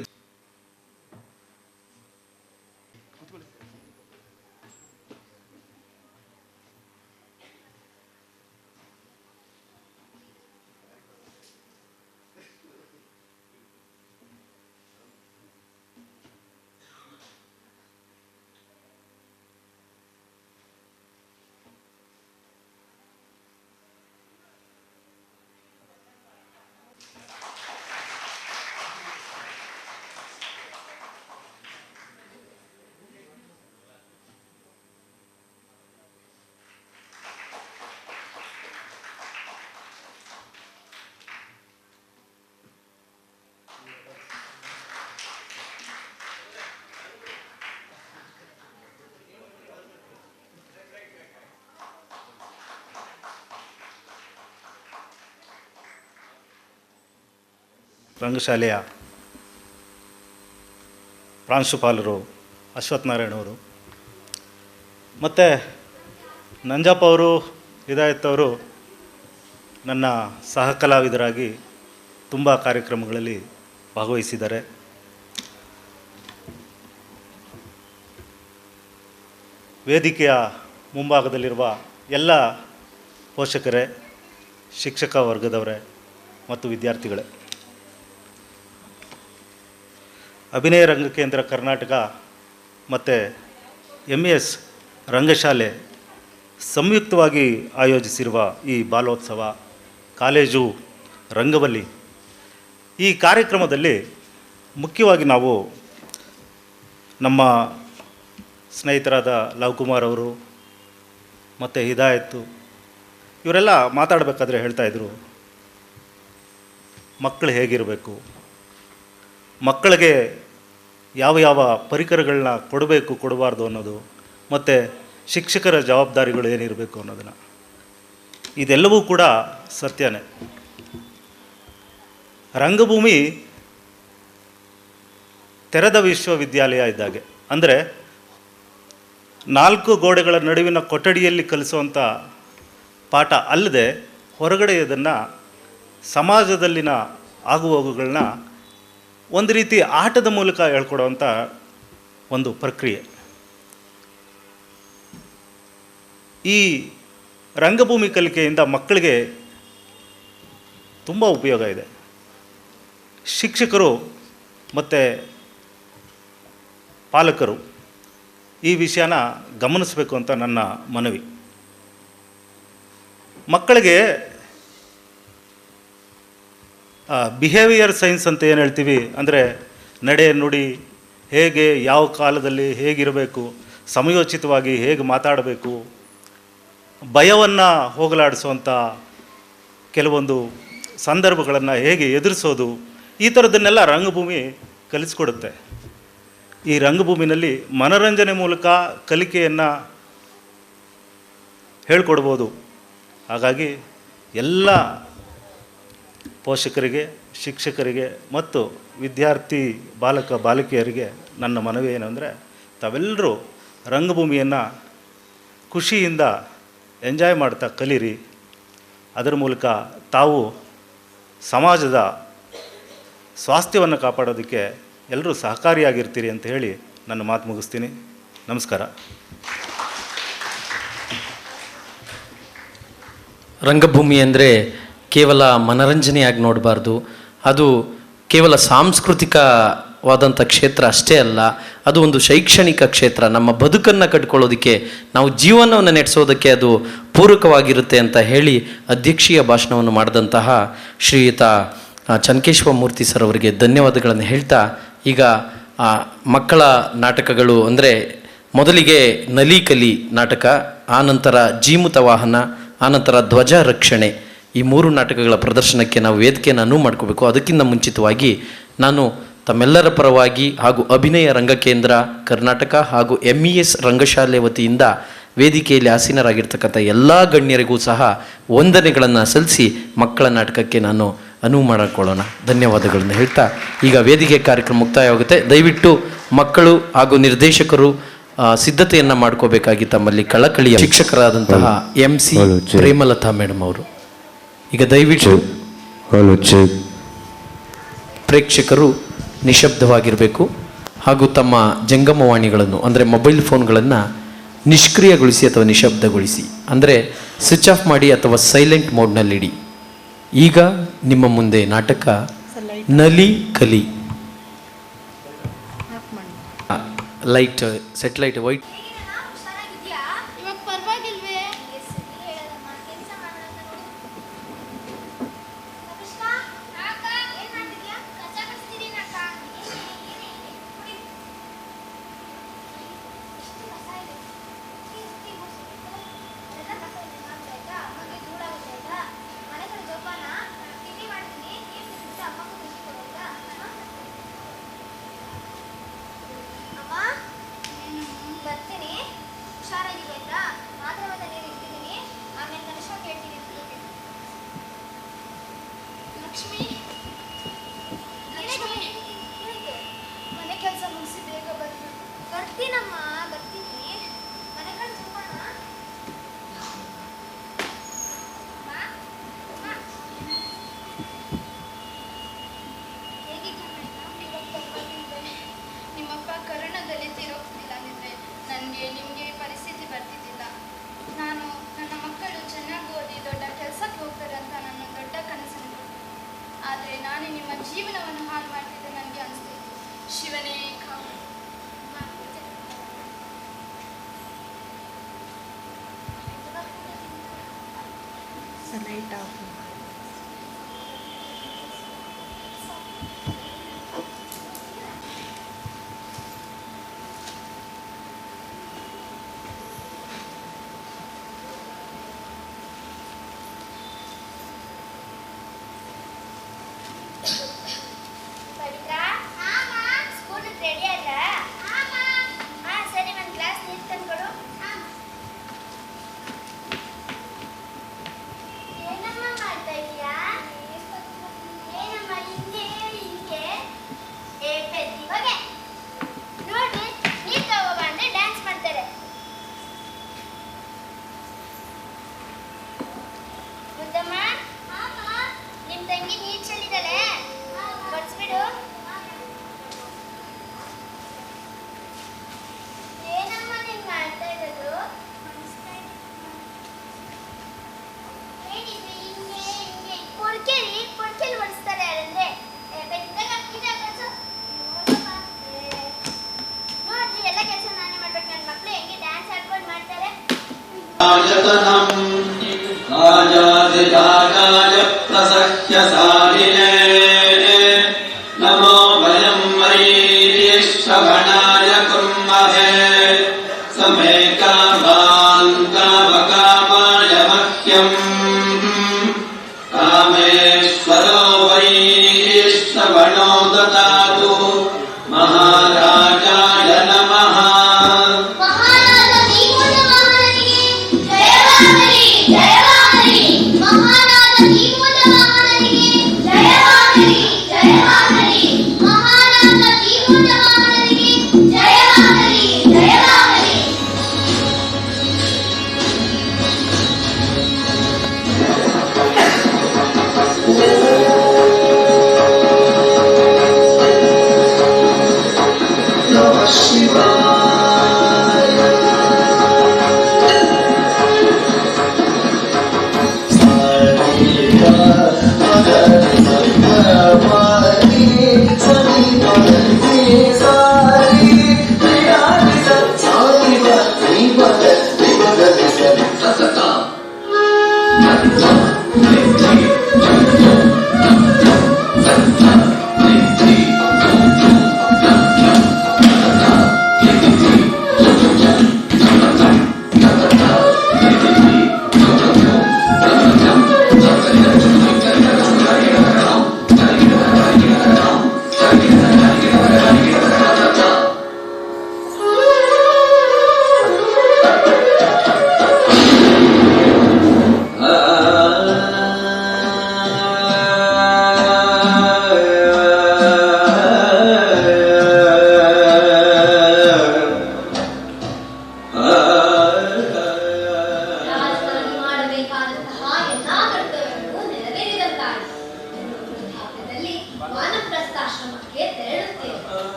ರಂಗಶಾಲೆಯ ಪ್ರಾಂಶುಪಾಲರು ಅಶ್ವತ್ಥನಾರಾಯಣ ಅವರು ಮತ್ತು ನಂಜಪ್ಪ ಅವರು, ಹಿದಾಯತ್ ಅವರು ನನ್ನ ಸಹ ಕಲಾವಿದರಾಗಿ ತುಂಬ ಕಾರ್ಯಕ್ರಮಗಳಲ್ಲಿ ಭಾಗವಹಿಸಿದ್ದಾರೆ. ವೇದಿಕೆಯ ಮುಂಭಾಗದಲ್ಲಿರುವ ಎಲ್ಲ ಪೋಷಕರೇ, ಶಿಕ್ಷಕ ವರ್ಗದವರೇ ಮತ್ತು ವಿದ್ಯಾರ್ಥಿಗಳೇ, ಅಭಿನಯ ರಂಗಕೇಂದ್ರ ಕರ್ನಾಟಕ ಮತ್ತು MES ರಂಗಶಾಲೆ ಸಂಯುಕ್ತವಾಗಿ ಆಯೋಜಿಸಿರುವ ಈ ಬಾಲೋತ್ಸವ ಕಾಲೇಜು ರಂಗವಲ್ಲಿ, ಈ ಕಾರ್ಯಕ್ರಮದಲ್ಲಿ ಮುಖ್ಯವಾಗಿ ನಾವು ನಮ್ಮ ಸ್ನೇಹಿತರಾದ ಲವ್ಕುಮಾರ್ ಅವರು ಮತ್ತು ಹಿದಾಯತ್ತು ಇವರೆಲ್ಲ ಮಾತಾಡಬೇಕಾದ್ರೆ ಹೇಳ್ತಾಯಿದ್ರು, ಮಕ್ಕಳು ಹೇಗಿರಬೇಕು, ಮಕ್ಕಳಿಗೆ ಯಾವ ಯಾವ ಪರಿಕರಗಳನ್ನ ಕೊಡಬೇಕು ಕೊಡಬಾರ್ದು ಅನ್ನೋದು, ಮತ್ತು ಶಿಕ್ಷಕರ ಜವಾಬ್ದಾರಿಗಳು ಏನಿರಬೇಕು ಅನ್ನೋದನ್ನು, ಇದೆಲ್ಲವೂ ಕೂಡ ಸತ್ಯನೇ. ರಂಗಭೂಮಿ ತೆರೆದ ವಿಶ್ವವಿದ್ಯಾಲಯ ಇದ್ದಾಗೆ. ಅಂದರೆ 4 ಗೋಡೆಗಳ ನಡುವಿನ ಕೊಠಡಿಯಲ್ಲಿ ಕಲಿಸುವಂಥ ಪಾಠ ಅಲ್ಲದೆ ಹೊರಗಡೆ ಇದನ್ನು ಸಮಾಜದಲ್ಲಿನ ಆಗುಹೋಗುಗಳನ್ನ ಒಂದು ರೀತಿ ಆಟದ ಮೂಲಕ ಹೇಳ್ಕೊಡುವಂಥ ಒಂದು ಪ್ರಕ್ರಿಯೆ. ಈ ರಂಗಭೂಮಿ ಕಲಿಕೆಯಿಂದ ಮಕ್ಕಳಿಗೆ ತುಂಬ ಉಪಯೋಗ ಇದೆ. ಶಿಕ್ಷಕರು ಮತ್ತು ಪಾಲಕರು ಈ ವಿಷಯನ ಗಮನಿಸಬೇಕು ಅಂತ ನನ್ನ ಮನವಿ. ಮಕ್ಕಳಿಗೆ ಬಿಹೇವಿಯರ್ ಸೈನ್ಸ್ ಅಂತ ಏನು ಹೇಳ್ತೀವಿ, ಅಂದರೆ ನಡೆ ನುಡಿ, ಹೇಗೆ ಯಾವ ಕಾಲದಲ್ಲಿ ಹೇಗಿರಬೇಕು, ಸಮಯೋಚಿತವಾಗಿ ಹೇಗೆ ಮಾತಾಡಬೇಕು, ಭಯವನ್ನು ಹೋಗಲಾಡಿಸುವಂಥ ಕೆಲವೊಂದು ಸಂದರ್ಭಗಳನ್ನು ಹೇಗೆ ಎದುರಿಸೋದು, ಈ ಥರದನ್ನೆಲ್ಲ ರಂಗಭೂಮಿ ಕಲಿಸ್ಕೊಡುತ್ತೆ. ಈ ರಂಗಭೂಮಿನಲ್ಲಿ ಮನೋರಂಜನೆ ಮೂಲಕ ಕಲಿಕೆಯನ್ನು ಹೇಳ್ಕೊಡ್ಬೋದು. ಹಾಗಾಗಿ ಎಲ್ಲ ಪೋಷಕರಿಗೆ, ಶಿಕ್ಷಕರಿಗೆ ಮತ್ತು ವಿದ್ಯಾರ್ಥಿ ಬಾಲಕ ಬಾಲಕಿಯರಿಗೆ ನನ್ನ ಮನವಿ ಏನು ಅಂದರೆ, ತಾವೆಲ್ಲರೂ ರಂಗಭೂಮಿಯನ್ನು ಖುಷಿಯಿಂದ ಎಂಜಾಯ್ ಮಾಡ್ತಾ ಕಲೀರಿ. ಅದರ ಮೂಲಕ ತಾವು ಸಮಾಜದ ಸ್ವಾಸ್ಥ್ಯವನ್ನು ಕಾಪಾಡೋದಕ್ಕೆ ಎಲ್ಲರೂ ಸಹಕಾರಿಯಾಗಿರ್ತೀರಿ ಅಂತ ಹೇಳಿ ನನ್ನ ಮಾತು ಮುಗಿಸ್ತೀನಿ. ನಮಸ್ಕಾರ. ರಂಗಭೂಮಿ ಅಂದರೆ ಕೇವಲ ಮನರಂಜನೆಯಾಗಿ ನೋಡಬಾರ್ದು. ಅದು ಕೇವಲ ಸಾಂಸ್ಕೃತಿಕವಾದಂಥ ಕ್ಷೇತ್ರ ಅಷ್ಟೇ ಅಲ್ಲ, ಅದು ಒಂದು ಶೈಕ್ಷಣಿಕ ಕ್ಷೇತ್ರ. ನಮ್ಮ ಬದುಕನ್ನು ಕಟ್ಕೊಳ್ಳೋದಕ್ಕೆ, ನಾವು ಜೀವನವನ್ನು ನಡೆಸೋದಕ್ಕೆ ಅದು ಪೂರಕವಾಗಿರುತ್ತೆ ಅಂತ ಹೇಳಿ ಅಧ್ಯಕ್ಷೀಯ ಭಾಷಣವನ್ನು ಮಾಡಿದಂತಹ ಶ್ರೀಯುತ ಚನ್ಕೇಶವ ಸರ್ ಅವರಿಗೆ ಧನ್ಯವಾದಗಳನ್ನು ಹೇಳ್ತಾ, ಈಗ ಮಕ್ಕಳ ನಾಟಕಗಳು ಅಂದರೆ ಮೊದಲಿಗೆ ನಲಿ ಕಲಿ ನಾಟಕ, ಆನಂತರ ಜೀಮುತ ವಾಹನ, ಆನಂತರ ಧ್ವಜ ರಕ್ಷಣೆ, ಈ 3 ನಾಟಕಗಳ ಪ್ರದರ್ಶನಕ್ಕೆ ನಾವು ವೇದಿಕೆಯನ್ನು ಅನುವು ಮಾಡ್ಕೋಬೇಕು. ಅದಕ್ಕಿಂತ ಮುಂಚಿತವಾಗಿ ನಾನು ತಮ್ಮೆಲ್ಲರ ಪರವಾಗಿ ಹಾಗೂ ಅಭಿನಯ ರಂಗಕೇಂದ್ರ ಕರ್ನಾಟಕ ಹಾಗೂ MES ರಂಗಶಾಲೆ ವತಿಯಿಂದ ವೇದಿಕೆಯಲ್ಲಿ ಆಸೀನರಾಗಿರ್ತಕ್ಕಂಥ ಎಲ್ಲ ಗಣ್ಯರಿಗೂ ಸಹ ವಂದನೆಗಳನ್ನು ಸಲ್ಲಿಸಿ ಮಕ್ಕಳ ನಾಟಕಕ್ಕೆ ನಾನು ಅನುವು ಮಾಡಿಕೊಳ್ಳೋಣ. ಧನ್ಯವಾದಗಳನ್ನು ಹೇಳ್ತಾ ಈಗ ವೇದಿಕೆ ಕಾರ್ಯಕ್ರಮ ಮುಕ್ತಾಯವಾಗುತ್ತೆ. ದಯವಿಟ್ಟು ಮಕ್ಕಳು ಹಾಗೂ ನಿರ್ದೇಶಕರು ಸಿದ್ಧತೆಯನ್ನು ಮಾಡ್ಕೋಬೇಕಾಗಿ ತಮ್ಮಲ್ಲಿ ಕಳಕಳಿಯ ಶಿಕ್ಷಕರಾದಂತಹ MC ಪ್ರೇಮಲತಾ ಮೇಡಮ್ ಅವರು ಈಗ ದಯವಿಟ್ಟು ಪ್ರೇಕ್ಷಕರು ನಿಶಬ್ದವಾಗಿರಬೇಕು ಹಾಗೂ ತಮ್ಮ ಜಂಗಮವಾಣಿಗಳನ್ನು ಅಂದರೆ ಮೊಬೈಲ್ ಫೋನ್ಗಳನ್ನು ನಿಷ್ಕ್ರಿಯಗೊಳಿಸಿ ಅಥವಾ ನಿಶಬ್ದಗೊಳಿಸಿ, ಅಂದರೆ ಸ್ವಿಚ್ ಆಫ್ ಮಾಡಿ ಅಥವಾ ಸೈಲೆಂಟ್ ಮೋಡ್ನಲ್ಲಿಡಿ. ಈಗ ನಿಮ್ಮ ಮುಂದೆ ನಾಟಕ Nali Kali. Light satellite white. ಇವಾಗ ಪರವಾಗಿಲ್ವೇ? ಬರ್ತೀನಿ, ಹುಷಾರಾಗಿರು ಆಯ್ತಾ? ಮಾತ್ರ ನೀರು ಇಟ್ಟಿದ್ದೀನಿ, ಆಮೇಲೆ ಕನಿಷ್ಠ ಕೇಳ್ತೀನಿ. ಲಕ್ಷ್ಮಿ, ಲಕ್ಷ್ಮಿ, ಮನೆ ಕೆಲಸ ಮುಗಿಸಿ ಬೇಗ ಬರ್ತೀನಿ. ಬರ್ತೀನಮ್ಮ, ಬರ್ತೀನಿ. ಮನೆ ಕಡೆ ಹೋಗೋಣ. ಹೇಗಿದ್ಯಾ ಮೇಡಮ್? ಇವಾಗ ಪರವಾಗಿಲ್ವೇ? ನಿಮ್ಮಪ್ಪ ಕರೋನಾದಲ್ಲಿ ತೀರೋಗ್ತಿಲ್ಲ ಅಂದರೆ ನನಗೆ ನಿಮಗೆ ಪರಿಸ್ಥಿತಿ ಬರ್ತಿದ್ದಿಲ್ಲ. ನಾನು ನನ್ನ ಮಕ್ಕಳು ಚೆನ್ನಾಗಿ ಓದಿ ದೊಡ್ಡ ಕೆಲಸಕ್ಕೆ ಹೋಗ್ತಾರೆ ಅಂತ ನನ್ನ ದೊಡ್ಡ ಕನಸನ್ನು ಆದರೆ ನಾನು ನಿಮ್ಮ ಜೀವನವನ್ನು ಹಾಳು ಮಾಡ್ತಿದ್ದೆ ನನಗೆ ಅನಿಸ್ತಿತ್ತು. ಶಿವನೇ ಕಾವು. ಸ್ಕೂಲಿಗೆ ರೆಡಿ ಅಲ್ಲ? ಹಾಂ ಸರಿ, ಒಂದು ಗ್ಲಾಸ್ ನೀರು ತಂದ್ಕೊಡು. ಏನಮ್ಮ ಮಾಡ್ತಾ ಇದೀಯಾ? ಏನಮ್ಮ ಹಿಂಗೆ ಹಿಂಗೆ? ಏ ಪೆದ್ದಿ ಹೋಗೆ. ನೋಡ್ರಿ, ನೀರು ತಗೋಬ ಅಂದರೆ ಡ್ಯಾನ್ಸ್ ಮಾಡ್ತಾರೆ. ಮುದ್ದಮ್ಮ, ನಿಮ್ಮ ತಂಗಿ ನೀರು ಚೆಲ್ಲಿದ್ದಾಳೆ, ಬಡಿಸ್ಬಿಡು. ಏನಮ್ಮ ನೀನು ಮಾಡ್ತಾ ಇರೋದು? ಹೇಳಿದ್ವಿ ಹಿಂಗೆ ಹಿಂಗೆ ಕೊಡ್ಕೆಲಿ ಬಡಿಸ್ತಾರೆ ಯಾರಂದ್ರೆ ನೋಡ್ರಿ, ಎಲ್ಲ ಕೆಲಸ ನಾನೇ ಮಾಡ್ಬೇಕು. ನನ್ನ ಮಕ್ಕಳು ಹೆಂಗೆ ಡ್ಯಾನ್ಸ್ ಆಡ್ಕೊಂಡು ಮಾಡ್ತಾರೆ. राजाधिराजाय प्रसह्यसारिणे नमो वयं वैश्रवणाय कुर्महे समे कामान् कामकामाय मह्यम् कामेश्वरो वैश्रवणो ददातु महाराजाय नमः.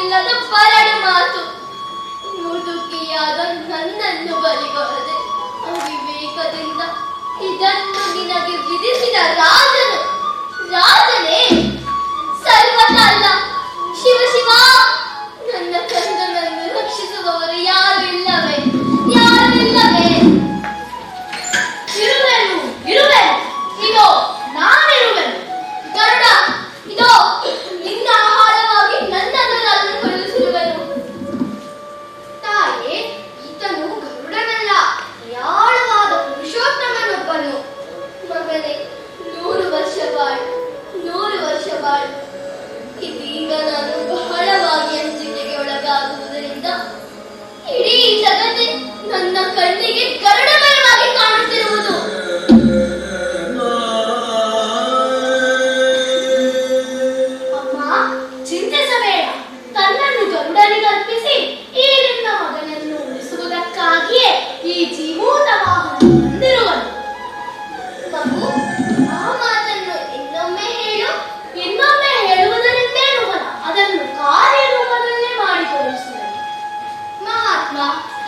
ಇಲ್ಲದ ಬರಡು ಮಾತು. ಮುದುಕಿಯಾದ ನನ್ನನ್ನು ಬಲಿಗೊಡದೆ ಅವಿವೇಕದಿಂದ ಇದನ್ನು ನಿನಗೆ ವಿಧಿಸಿದ ರಾಜನು. ರಾಜನೇ ಸರ್ವತ ಅಲ್ಲ. ಶಿವ ಶಿವ, ನನ್ನ ಕಂದನನ್ನು ರಕ್ಷಿಸುವವರು ಯಾರು ಇಲ್ಲವೇ? ಯಾರು ಇಲ್ಲವೇ? ಇರುವೆನು, ಇರುವೆನು, ಇದೋ ನಾನಿರುವೆನು. ಗರುಡ, ಇದೋ ನಿನ್ನ ಆಹಾರವಾಗಿ ನನ್ನನ್ನು ನಾನು ಕಳುಹಿಸಿರುವೆನು. ತಾಯೇ, ಈತನು ಗರುಡನಲ್ಲ, ಯಾಳವಾದ ಪುರುಷೋತ್ತಮನೊಬ್ಬನು. ಮಗನೇ, 100 ವರ್ಷ ಬಾಳು, 100 ವರ್ಷ ಬಾಳು. ಇದೀಗ ನಾನು ಬಹಳವಾಗಿ ಅಂಜಿಕೆಗೆ ಒಳಗಾಗುವುದರಿಂದ ಇಡೀ ಜಗತ್ತೇ ನನ್ನ ಕಣ್ಣಿಗೆ ಗರುಡಮಯವಾಗಿ ಕಾಣುತ್ತಿರುವುದು. ಅಮ್ಮ, ಚಿಂತಿಸಬೇಡ. ತನ್ನನ್ನು ಗರುಡನಿಗೆ ಅರ್ಪಿಸಿ ಈ ನಿನ್ನ ಮಗನನ್ನು ಉಳಿಸುವುದಕ್ಕಾಗಿಯೇ ಈ ಜೀವೂತ ವಾಹನ ಬಂದಿರುವನು. ಮಗು, ಆ ಮಾತನ್ನು ಇನ್ನೊಮ್ಮೆ ಹೇಳು. ಇನ್ನೊಮ್ಮೆ ಹೇಳುವುದರಿಂದೇನು ಫಲ? ಅದನ್ನು ಕಾರ್ಯರೂಪದಲ್ಲೇ ಮಾಡಿ ತೋರಿಸುವೆ. ಮಹಾತ್ಮ,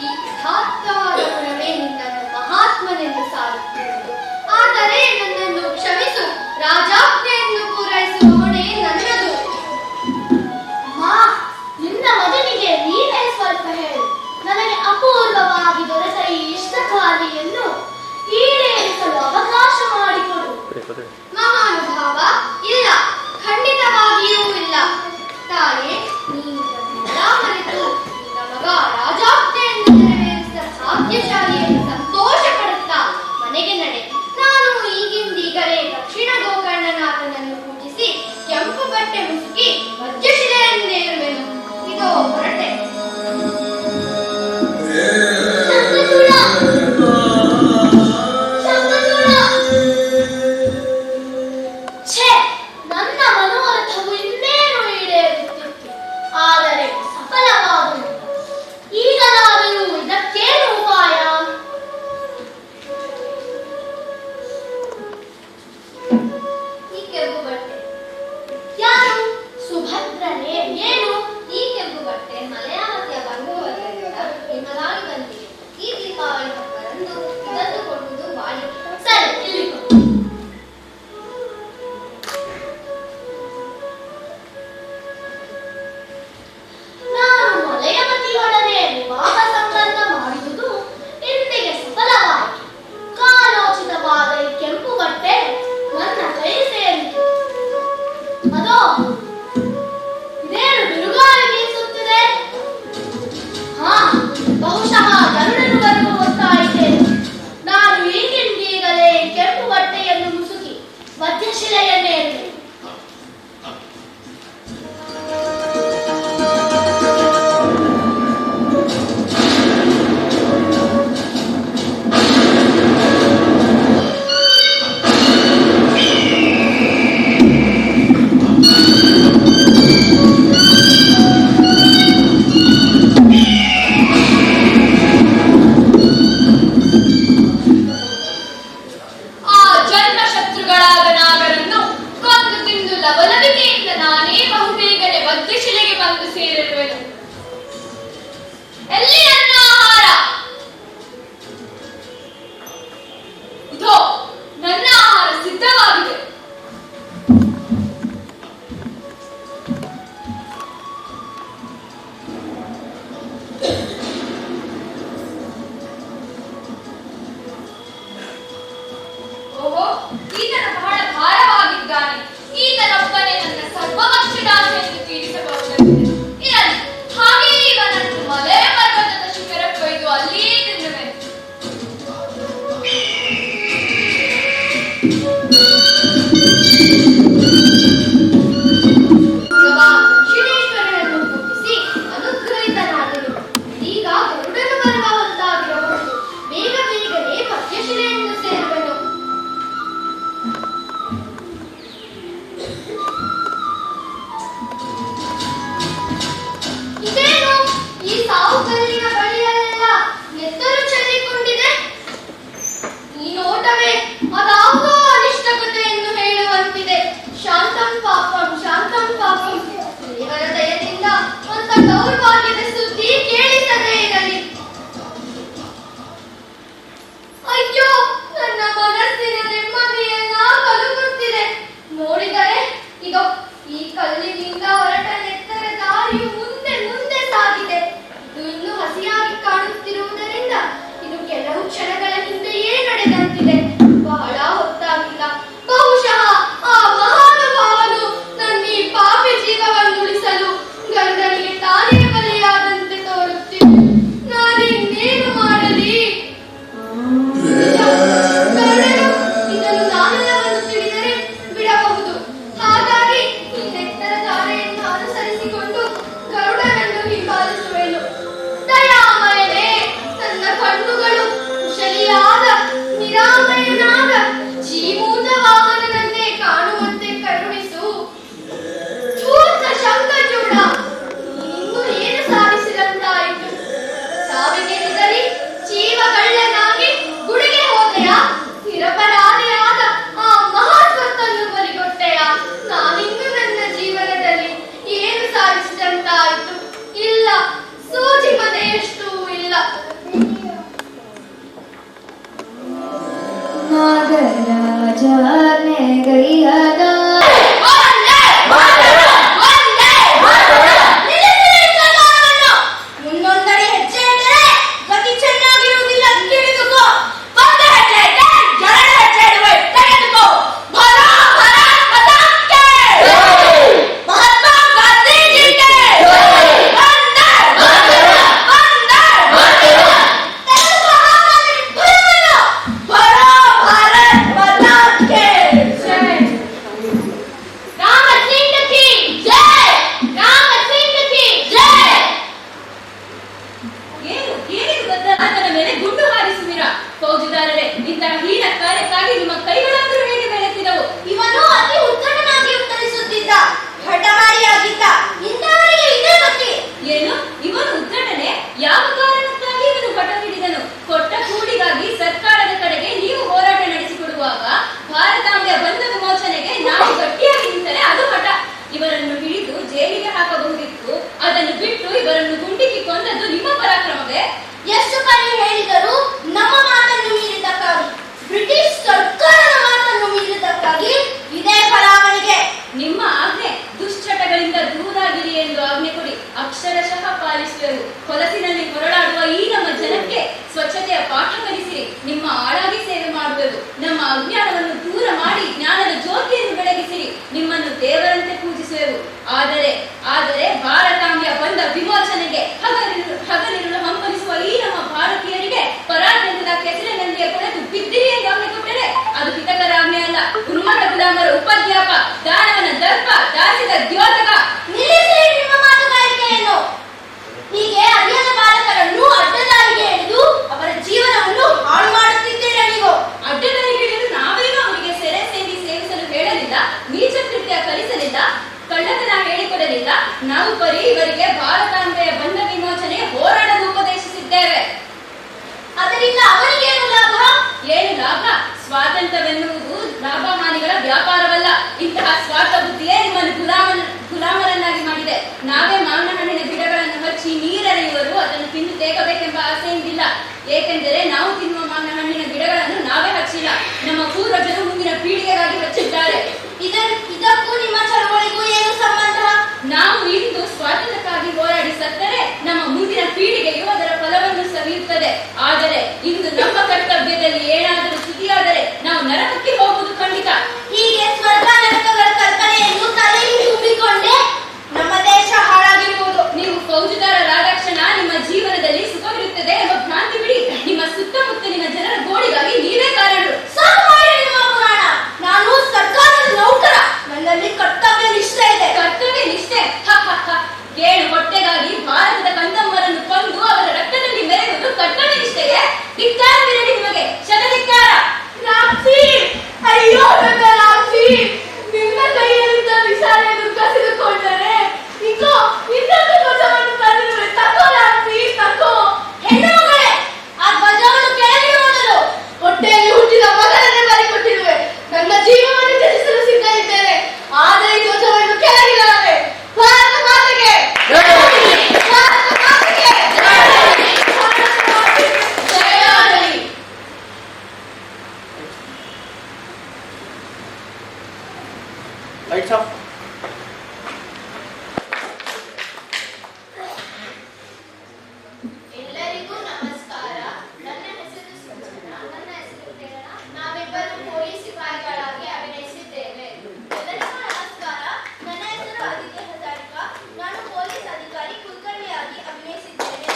ಈ ಯಥಾರ್ಥವಾದ ಗುಣವೇ ನಿನ್ನನ್ನು ಮಹಾತ್ಮನೆಂದು ಸಾರುತ್ತಿರುವುದು. ಆದರೆ ನನ್ನನ್ನು ಕ್ಷಮಿಸು. ರಾಜಾಜ್ಞೆಯನ್ನು ಪೂರೈಸುವ ಹೊಣೆ ನನ್ನದು. ಅಮ್ಮ, ನಿನ್ನ ಮಗನಿಗೆ ನೀನೇ ಸ್ವಲ್ಪ ಹೇಳು. ನನಗೆ ಅಪೂರ್ವವಾಗಿ ದೊರೆತ ಈ ಇಷ್ಟಕಾರಿಯನ್ನು ಈಡೇರಿಸಲು ಅವಕಾಶ ಮಾಡಿಕೊಡು. ಮಹಾನುಭಾವ, ಇಲ್ಲ, ಖಂಡಿತವಾಗಿಯೂ ಇಲ್ಲ. ತಾಯೇ, ನೀನು ಮರೆತು ನಿನ್ನ ಮಗ ರಾಜಾಜ್ಞೆಯನ್ನು ನೆರವೇರಿಸಿದ ಭಾಗ್ಯಶಾಲಿಯನ್ನು ಸಂತೋಷ ಪಡುತ್ತಾ ಮನೆಗೆ ನಡೆ. ನಾನು ಈಗಿಂದೀಗಲೇ ದಕ್ಷಿಣ ಗೋಕರ್ಣನಾಥನನ್ನು ಪೂಜಿಸಿ ಕೆಂಪು ಬಟ್ಟೆ ಮುಸುಕಿ ವಜ್ರಶಿಲೆಯನ್ನೇರುವೆನು. ಇದೋ ಹೊರಟೆ. ಶಂಖಚೂಡ, ಶಂಖಚೂಡ. ಛೇ, ನನ್ನ ಮನೋರಥವು ಇನ್ನೇನು ಈಡೇರುತ್ತಿತ್ತು. ಬಿಟ್ಟು ಇವರನ್ನು ಗುಂಡಿಕ್ಕಿ ಕೊಂದದ್ದು ನಿಮ್ಮ ಪರಾಕ್ರಮವೇ? ಎಷ್ಟು ಬಾರಿ ಹೇಳಿದರೂ ನಮ್ಮ ಮಾತನ್ನು ಮೀರಿದ್ದಕ್ಕಾಗಿ, ಬ್ರಿಟಿಷ್ ಸರ್ಕಾರದ ಮಾತನ್ನು ಮೀರಿದ್ದಕ್ಕಾಗಿ ಇದೇ ಫಲಾವಣಿಗೆ. ನಿಮ್ಮ ಆಜ್ಞೆ ದುಶ್ಚಟಗಳಿಂದ ದೂರಾಗಿರಿ ಎಂದು ಆಜ್ಞೆ ಕೊಡಿ, ಅಕ್ಷರಶಃ ಪಾಲಿಸುವೆವು. ಹೊಲಸಿನಲ್ಲಿ ಹೊರಳಾಡುವ ಈ ನಮ್ಮ ಜನಕ್ಕೆ ಸ್ವಚ್ಛತೆಯ ಪಾಠ ಕಲಿಸಿರಿ, ನಿಮ್ಮ ಆಳಾಗಿ ಸೇವೆ ಮಾಡುವೆವು. ನಮ್ಮ ಅಜ್ಞಾನವನ್ನು ದೂರ ಮಾಡಿ ಜ್ಞಾನದ ಜ್ಯೋತಿಯನ್ನು ಬೆಳಗಿಸಿರಿ, ನಿಮ್ಮನ್ನು ದೇವರಂತೆ ಪೂಜಿಸುವೆವು. ಆದರೆ ಭಾರತಾಂಬೆಯ ಬಂದ ವಿಮೋಚನೆಗೆ ಹಗಲಿರುಳು ಹಂಬಲಿಸುವ ಈ ನಮ್ಮ ಭಾರತೀಯರಿಗೆ ಪರಾಜಯದ ಕೆಸರಿನಲ್ಲಿಯೇ ಕೊಳೆತು ಬಿದ್ದಿರಿ ಎಂದು ಆಜ್ಞೆ ಕೊಟ್ಟರೆ ಅದು ಹಿತಕರ ಆಜ್ಞೆ ಅಲ್ಲ. ಉನ್ಮತ್ತ ಗುಲಾಮರ ಉಪದ್ಯಾಪ, ದಾನವನ ದರ್ಪ, ದಾಸ್ಯದ ದ್ಯೋತಕ. ನಿಲ್ಲಿಸಿ ನಿಮ್ಮ ಮಾತುಗಾರಿಕೆಯನ್ನು. ಹೀಗೆ ಅರಿಯದ ಬಾಲಕರನ್ನು ಅಡ್ಡದಾರಿಗೆ ಎಳೆದು ಅವರ ಜೀವನವನ್ನು ಹಾಳು ಮಾಡುತ್ತಿದ್ದೀರಾ ನೀವು. ಅಡ್ಡದಾರಿಗೆ ಎಳೆದು ನಾವೇನೋ ಅವರಿಗೆ ಸೆರೆ ಸೇವಿಸಲು ಹೇಳಲಿಲ್ಲ, ನೀಚ ಕೃತ್ಯ ಕಲಿಸಲಿಲ್ಲ, ಕಳ್ಳತನ ಹೇಳಿಕೊಡಲಿಲ್ಲ. ನಾವು ಬರೀ ಇವರಿಗೆ ಭಾರತಾಂಬೆಯ ಬಂಧ ವಿಮೋಚನೆ ಹೋರಾಡಲು ಉಪದೇಶಿಸಿದ್ದೇವೆ. ಅದರಿಂದ ಅವರಿಗೇನು ಲಾಭ? ಏನು ಲಾಭ? ಸ್ವಾತಂತ್ರ್ಯವೆನ್ನುವುದು ಲಾಭಮಾನಿಗಳ ವ್ಯಾಪಾರವಲ್ಲ. ಇಂತಹ ಸ್ವಾರ್ಥ ಬುದ್ಧಿಯೇ ನಿಮ್ಮನ್ನು ಗುಲಾಮರನ್ನಾಗಿ ಮಾಡಿದೆ. ನಾವೇ ಮಾವಿನ ಹಣ್ಣಿನ ಗಿಡಗಳನ್ನು ಹಚ್ಚಿ ನೀರೆರೆಯುವರು, ಅದನ್ನು ತಿಂದು ತೇಗಬೇಕೆಂಬ ಆಸೆಯಿಂದಿಲ್ಲ. ಏಕೆಂದರೆ ನಾವು ತಿನ್ನುವ ಮಾವಿನ ಹಣ್ಣಿನ ಗಿಡಗಳನ್ನು ನಾವೇ ಹಚ್ಚಿಲ್ಲ, ನಮ್ಮ ಪೂರ್ವಜರು ಮುಂದಿನ ಪೀಳಿಗೆಗಾಗಿ ಹಚ್ಚಿದ್ದಾರೆ. ಇದಕ್ಕೂ ನಿಮ್ಮ ಚಳವಳಿಗೂ ಏನು ಸಂಬಂಧ? ನಾವು ಇಂದು ಸ್ವಾತಂತ್ರ್ಯಕ್ಕಾಗಿ ಹೋರಾಡಿ ಸತ್ತರೆ ನಮ್ಮ ಮುಂದಿನ ಪೀಳಿಗೆಯು ಅದರ ಫಲವನ್ನು ಸವಿಯುತ್ತದೆ. ಆದರೆ ಇಂದು ನಮ್ಮ ಕರ್ತವ್ಯದಲ್ಲಿ ಏನಾದರೂ ಚ್ಯುತಿಯಾದರೆ ನಾವು ನರಕಕ್ಕೆ ಹೋಗುವುದು ಖಂಡಿತ. ಹೀಗೆ ಸ್ವರ್ಗ ನರಕಗಳ ಕಲ್ಪನೆಯನ್ನು ತಲೆಯಲ್ಲಿ ತುಂಬಿಕೊಂಡೇ ನಮ್ಮ ದೇಶ ಹಾಳಾಗಿರುವುದು. ನೀವು ಫೌಜದಾರರಾದಾಕ್ಷಣ ನಿಮ್ಮ ಜೀವನದಲ್ಲಿ ಸುಖವಿರುತ್ತದೆ ಎಂಬ ಭ್ರಾಂತಿ ಬಿಡಿ. ನಿಮ್ಮ ಸುತ್ತಮುತ್ತಲಿನ ಜನರ ಗೋಳಿಗಾಗಿ ನೀವೇ ಕಾರಣರು. ಸಾಕು ಮಾಡಿ ನಿಮ್ಮ ಪುರಾಣ. ನಾನು ಸರ್ಕಾರದ ನೌಕರ, ನನ್ನಲ್ಲಿ ಕರ್ತವ್ಯ ನಿಷ್ಠೆ ಇದೆ. ಕರ್ತವ್ಯ ನಿಷ್ಠೆ? ಕೇಳು ಹೊಟ್ಟೆಗಾಗಿ ಭಾರತದ ಕಂದಮ್ಮರನ್ನು ಕೊಂದು ಅವರ ರಕ್ತದಲ್ಲಿ ಮೆರೆಯುವುದು ಕರ್ತವ್ಯ ನಿಷ್ಠೆಯೇ? ಧಿಕ್ಕಾರವಿರಲಿ ನಿಮಗೆ, ಶತಧಿಕ್ಕಾರ. ರಾಕ್ಷಿ, ಅಯ್ಯೋ ನನ್ನ ರಾಕ್ಷಿ, ನಿನ್ನ ಕೈಯಲ್ಲಿದ್ದ ವಿಷಾಲೆಯನ್ನು ಕಸಿದುಕೊಂಡರೆ ಇಗೋ ಇನ್ನೊಂದು ಧ್ವಜವನ್ನು ತಂದಿರುವೆ. ತಗೋ ರಾಕ್ಷಿ, ತಗೋ. ಹೆಣ್ಣು ಮಗಳೇ, ಆ ಧ್ವಜವನ್ನು ಕೆಳಗೆ ಮೊದಲು. ಹೊಟ್ಟೆಯಲ್ಲಿ ಹುಟ್ಟಿದ ಮಗನನ್ನೇ ಬಲಿಕೊಟ್ಟಿರುವೆ. ನನ್ನ ಜೀವವನ್ನು ತ್ಯಜಿಸಲು ಸಿದ್ಧ ಇದ್ದೇನೆ, ಆದರೆ ಈ ಧ್ವಜವನ್ನು ಕೆಳಗಿಡಲಾರೆ. ಭಾರತ ಮಾತೆಗೆ ಭಾರತ ಮಾತೆಗೆ ಜಯವಾಗಲಿ. Lights off. ಎಲ್ಲರಿಗೂ ನಮಸ್ಕಾರ. ನನ್ನ ಹೆಸರು ಸುಜನ, ನನ್ನ ಹೆಸರು ಪ್ರೇರಣ. ನಾವಿಬ್ಬರು ಪೊಲೀಸ್ ಸಿಪಾಯಿಗಳಾಗಿ ಅಭಿನಯಿಸಿದ್ದೇವೆ. ಎಲ್ಲರಿಗೂ ನಮಸ್ಕಾರ. ನನ್ನ ಹೆಸರು ಆದಿತ್ಯ ಹಜಾರಿಕಾ. ನಾನು ಪೊಲೀಸ್ ಅಧಿಕಾರಿ ಕುಲಕರ್ಣಿಯಾಗಿ ಅಭಿನಯಿಸಿದ್ದೇನೆ.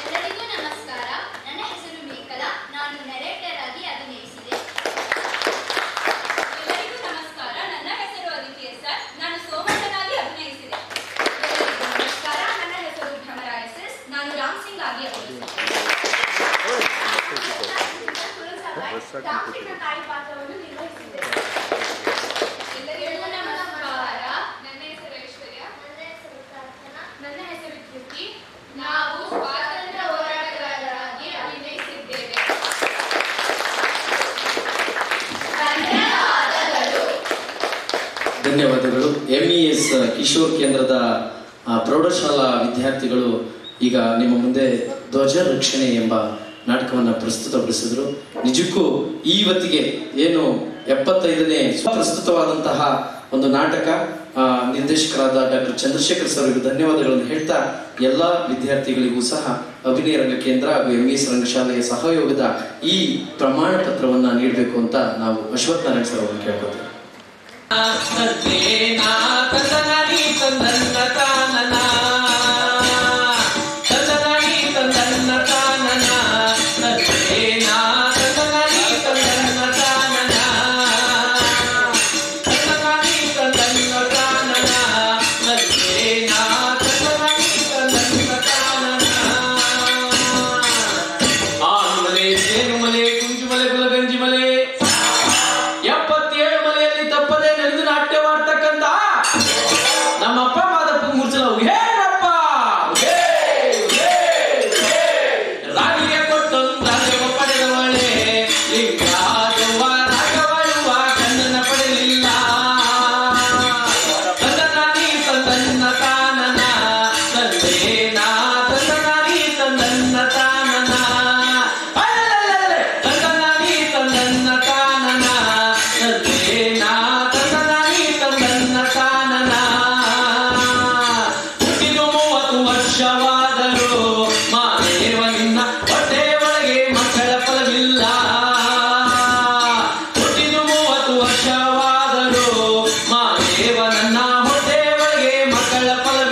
ಎಲ್ಲರಿಗೂ ನಮಸ್ಕಾರ. ನನ್ನ ಹೆಸರು ಮೇಕಲಾ. ನಾನು ನೆರೇಟರ್ ಆಗಿ ಅಭಿನಯಿಸಿದೆ. ಎಲ್ಲರಿಗೂ ನಮಸ್ಕಾರ. ನನ್ನ ಹೆಸರು ಅದಿತಿ ಸರ್. ನಾನು ಸೋಮಣ್ಣನಾಗಿ ಅಭಿನಯಿಸಿದೆ. ಎಲ್ಲರಿಗೂ ನಮಸ್ಕಾರ. ನನ್ನ ಹೆಸರು ಭ್ರಮರಾಯ ಸಿಸ್. ನಾನು ರಾಮ್ ಸಿಂಗ್ ಆಗಿ ಅಭಿನಯಿಸಿದೆ. ರಾಮಕೃಷ್ಣ ತಾಯಿ ಪಾತ್ರವನ್ನು ನಿರ್ವಹಿಸಿದ್ದೆ. ಎಲ್ಲರಿಗೂ ನಮಸ್ಕಾರ. ನನ್ನ ಹೆಸರು ಐಶ್ವರ್ಯ. ನನ್ನ ಹೆಸರು ಪ್ರಾರ್ಥನಾ. ನನ್ನ ಹೆಸರು ಕೃತಿ. ನಾವು ಸ್ವಾತಂತ್ರ್ಯ ಹೋರಾಟಗಾರರಾಗಿ ಅಭಿನಯಿಸಿದ್ದೇವೆ. ಧನ್ಯವಾದಗಳು. MES ಕಿಶೋರ್ ಕೇಂದ್ರದ ಪ್ರೌಢಶಾಲಾ ವಿದ್ಯಾರ್ಥಿಗಳು ಈಗ ನಿಮ್ಮ ಮುಂದೆ ಧ್ವಜ ರಕ್ಷಣೆ ಎಂಬ ನಾಟಕವನ್ನು ಪ್ರಸ್ತುತಪಡಿಸಿದ್ರು. ನಿಜಕ್ಕೂ ಇವತ್ತಿಗೆ ಏನು 75ನೇ ಪ್ರಸ್ತುತವಾದಂತಹ ಒಂದು ನಾಟಕ. ನಿರ್ದೇಶಕರಾದ ಡಾಕ್ಟರ್ ಚಂದ್ರಶೇಖರ್ ಸರ್ ಅವರಿಗೆ ಧನ್ಯವಾದಗಳನ್ನು ಹೇಳ್ತಾ ಎಲ್ಲ ವಿದ್ಯಾರ್ಥಿಗಳಿಗೂ ಸಹ ಅಭಿನಯ ರಂಗ ಕೇಂದ್ರ ಹಾಗೂ MES ರಂಗಶಾಲೆಯ ಸಹಯೋಗದ ಈ ಪ್ರಮಾಣ ಪತ್ರವನ್ನು ನೀಡಬೇಕು ಅಂತ ನಾವು ಅಶ್ವಥ್ ನಾರಾಯಣ್ ಸರ್ ಅವರನ್ನು ಕೇಳ್ಕೊತೀವಿ.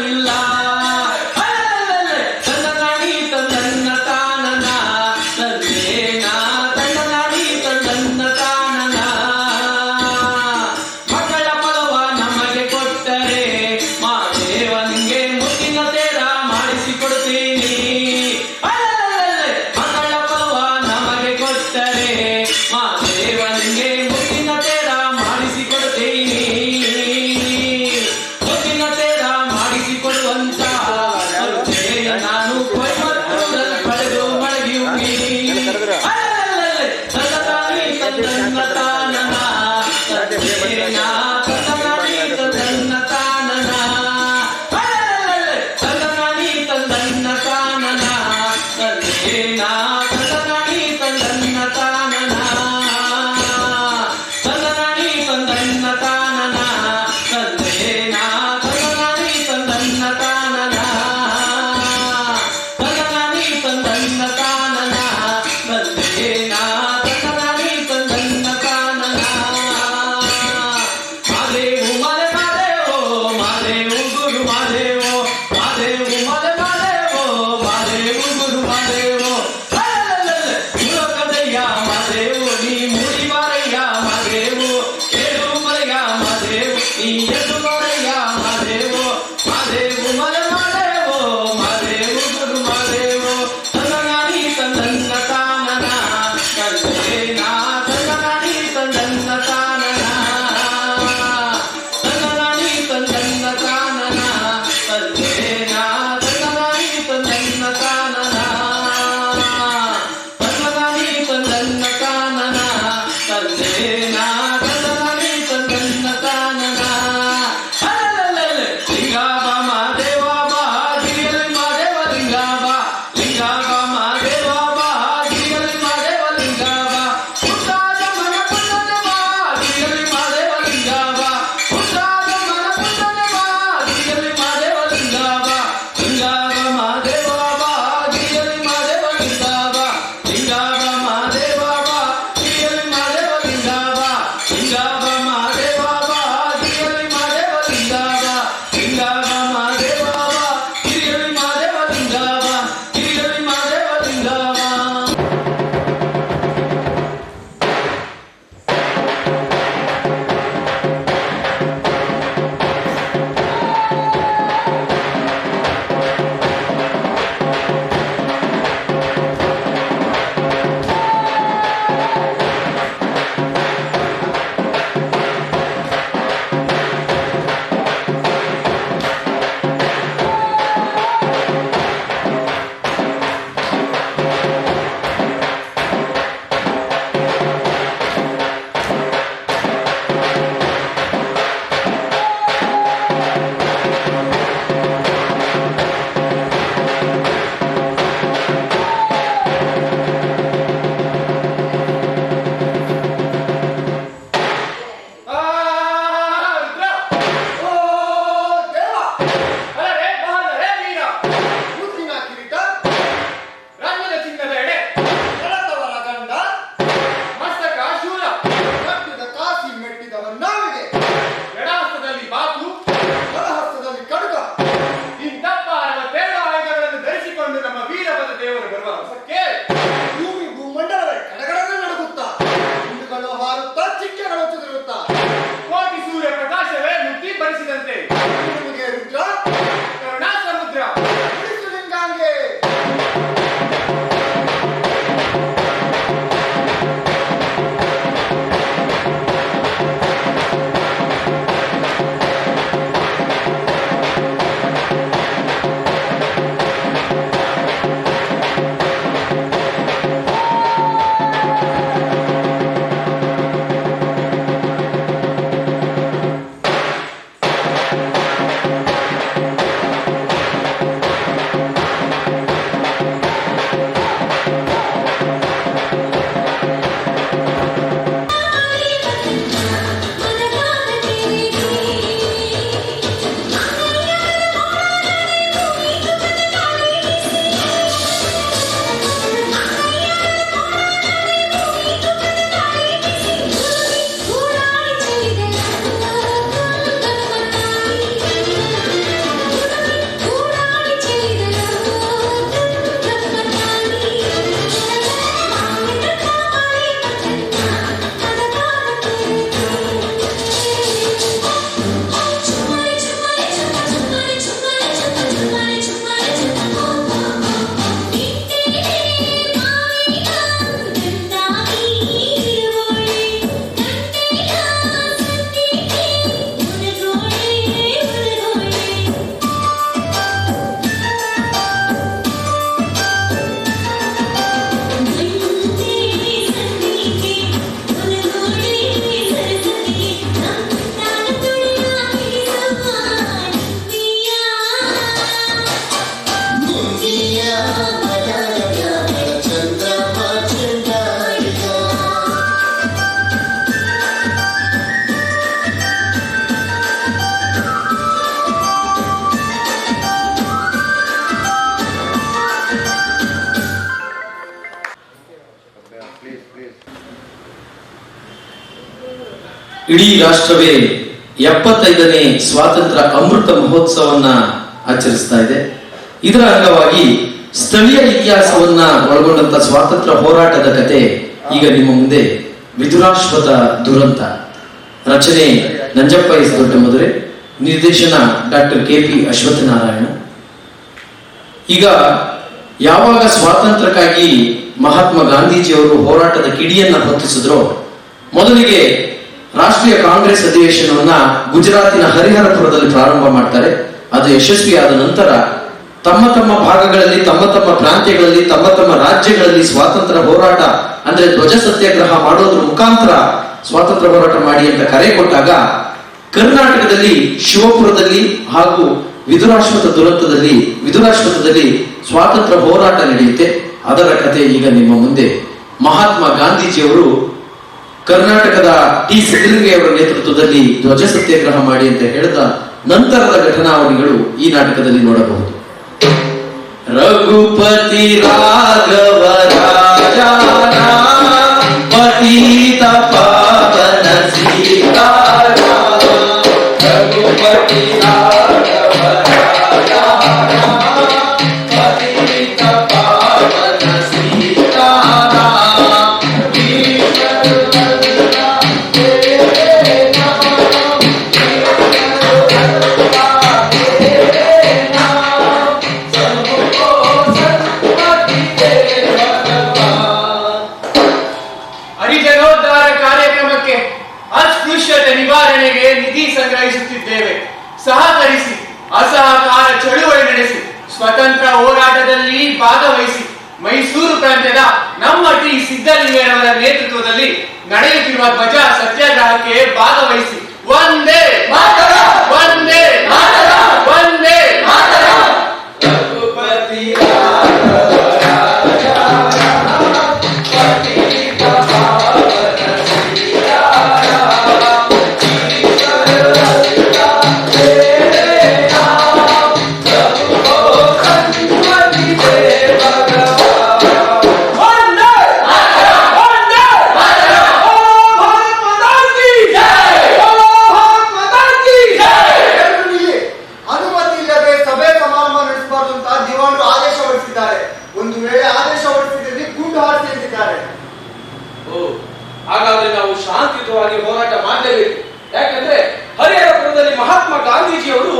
ಇಲ್ಲ ತನ್ನ ನಾಡಿ ತನ್ನ ತಾನನ ತಂದೇನ ತನ್ನ ನಾಡಿ ತನ್ನ ತಾನನ ಮಕ್ಕಳ ಫಲವ ನಮಗೆ ಕೊಟ್ಟರೆ ಮಾದೇವನಿಗೆ ಮುತ್ತಿನ ತೇರ ಮಾಡಿಸಿಕೊಡ್ತೀನಿ ಮಕ್ಕಳ ಫಲವ ನಮಗೆ ಕೊಟ್ಟರೆ ಮಾದೇವನಿಗೆ ಮುತ್ತಿನ ತೇರ ಮಾಡಿಸಿಕೊಡ್ತೀನಿ ಮುತ್ತಿನ ತೇರ ಮಾಡಿಸಿಕೊಡುವ ಇಡೀ ರಾಷ್ಟ್ರವೇ 75ನೇ ಸ್ವಾತಂತ್ರ್ಯ ಅಮೃತ ಮಹೋತ್ಸವವನ್ನ ಆಚರಿಸ್ತಾ ಇದೆ. ಇದರ ಅಂಗವಾಗಿ ಸ್ಥಳೀಯ ಇತಿಹಾಸವನ್ನ ಒಳಗೊಂಡಂತ ಸ್ವಾತಂತ್ರ್ಯ ಹೋರಾಟದ ಕತೆ ಈಗ ನಿಮ್ಮ ಮುಂದೆ. ವಿದುರಾಶ್ವತ ದುರಂತ, ರಚನೆ ನಂಜಪ್ಪ ಎಸ್ ದೊಡ್ಡಮದುರೆ, ನಿರ್ದೇಶನ ಡಾಕ್ಟರ್ KP ಅಶ್ವತ್ಥನಾರಾಯಣ. ಈಗ ಯಾವಾಗ ಸ್ವಾತಂತ್ರ್ಯಕ್ಕಾಗಿ ಮಹಾತ್ಮ ಗಾಂಧೀಜಿಯವರು ಹೋರಾಟದ ಕಿಡಿಯನ್ನ ಹೊತ್ತಿಸಿದ್ರು, ಮೊದಲಿಗೆ ರಾಷ್ಟ್ರೀಯ ಕಾಂಗ್ರೆಸ್ ಅಧಿವೇಶನವನ್ನ ಗುಜರಾತಿನ ಹರಿಹರಪುರದಲ್ಲಿ ಪ್ರಾರಂಭ ಮಾಡ್ತಾರೆ. ಅದು ಯಶಸ್ವಿಯಾದ ನಂತರ ತಮ್ಮ ತಮ್ಮ ಭಾಗಗಳಲ್ಲಿ, ತಮ್ಮ ತಮ್ಮ ಪ್ರಾಂತ್ಯಗಳಲ್ಲಿ, ತಮ್ಮ ತಮ್ಮ ರಾಜ್ಯಗಳಲ್ಲಿ ಸ್ವಾತಂತ್ರ್ಯ ಹೋರಾಟ ಅಂದ್ರೆ ಧ್ವಜ ಸತ್ಯಾಗ್ರಹ ಮಾಡೋದ್ರ ಮುಖಾಂತರ ಸ್ವಾತಂತ್ರ್ಯ ಹೋರಾಟ ಮಾಡಿ ಅಂತ ಕರೆ ಕೊಟ್ಟಾಗ, ಕರ್ನಾಟಕದಲ್ಲಿ ಶಿವಪುರದಲ್ಲಿ ಹಾಗೂ ವಿದುರಾಶ್ವತದಲ್ಲಿ ಸ್ವಾತಂತ್ರ್ಯ ಹೋರಾಟ ನಡೆಯುತ್ತೆ. ಅದರ ಕತೆ ಈಗ ನಿಮ್ಮ ಮುಂದೆ. ಮಹಾತ್ಮ ಗಾಂಧೀಜಿಯವರು ಕರ್ನಾಟಕದ ಟಿ ಸಿದ್ದಲಿಂಗಯ್ಯವರ ನೇತೃತ್ವದಲ್ಲಿ ಧ್ವಜ ಸತ್ಯಾಗ್ರಹ ಮಾಡಿ ಅಂತ ಹೇಳಿದ ನಂತರದ ಘಟನಾವಳಿಗಳು ಈ ನಾಟಕದಲ್ಲಿ ನೋಡಬಹುದು. ರಘುಪತಿ ರಾಘವ ರಾಜಾನ ಪತಿತ ಪಾವನ ಸೀತಾರಾಮ, ರಘುಪತಿ ರಾಘವ ರಾಜಾನ ಪತಿತ ಪಾವನ ಸೀತಾರಾಮ. ಹರಿಜನೋದ್ಧಾರ ಕಾರ್ಯಕ್ರಮಕ್ಕೆ ಅಸ್ಪೃಶ್ಯತೆ ನಿವಾರಣೆಗೆ ನಿಧಿ ಸಂಗ್ರಹಿಸುತ್ತಿದ್ದೇವೆ. ಸಹಕರಿಸಿ, ಅಸಹಕಾರ ಚಳುವಳಿ ನಡೆಸಿ, ಸ್ವತಂತ್ರ ಹೋರಾಟದಲ್ಲಿ ಭಾಗವಹಿಸಿ. ಮೈಸೂರು ಪ್ರಾಂತ್ಯದ ನಮ್ಮ ಟಿ ಸಿದ್ದಲಿಂಗಯ್ಯನವರ ನೇತೃತ್ವದಲ್ಲಿ ನಡೆಯುತ್ತಿರುವ ಧ್ವಜ ಸತ್ಯಾಗ್ರಹಕ್ಕೆ ಭಾಗವಹಿಸಿ. ಒಂದೇ ಮಾತರಂ, ಒಂದೇ ಮಾತರಂ, ಒಂದೇ ಮಾತರಂ. ರಘುಪತಿ ಹಾಗಾದ್ರೆ ನಾವು ಶಾಂತಿಯುತವಾಗಿ ಹೋರಾಟ ಮಾಡಲೇಬೇಕು. ಯಾಕಂದ್ರೆ ಹರಿಹರಪುರದಲ್ಲಿ ಮಹಾತ್ಮ ಗಾಂಧೀಜಿಯವರು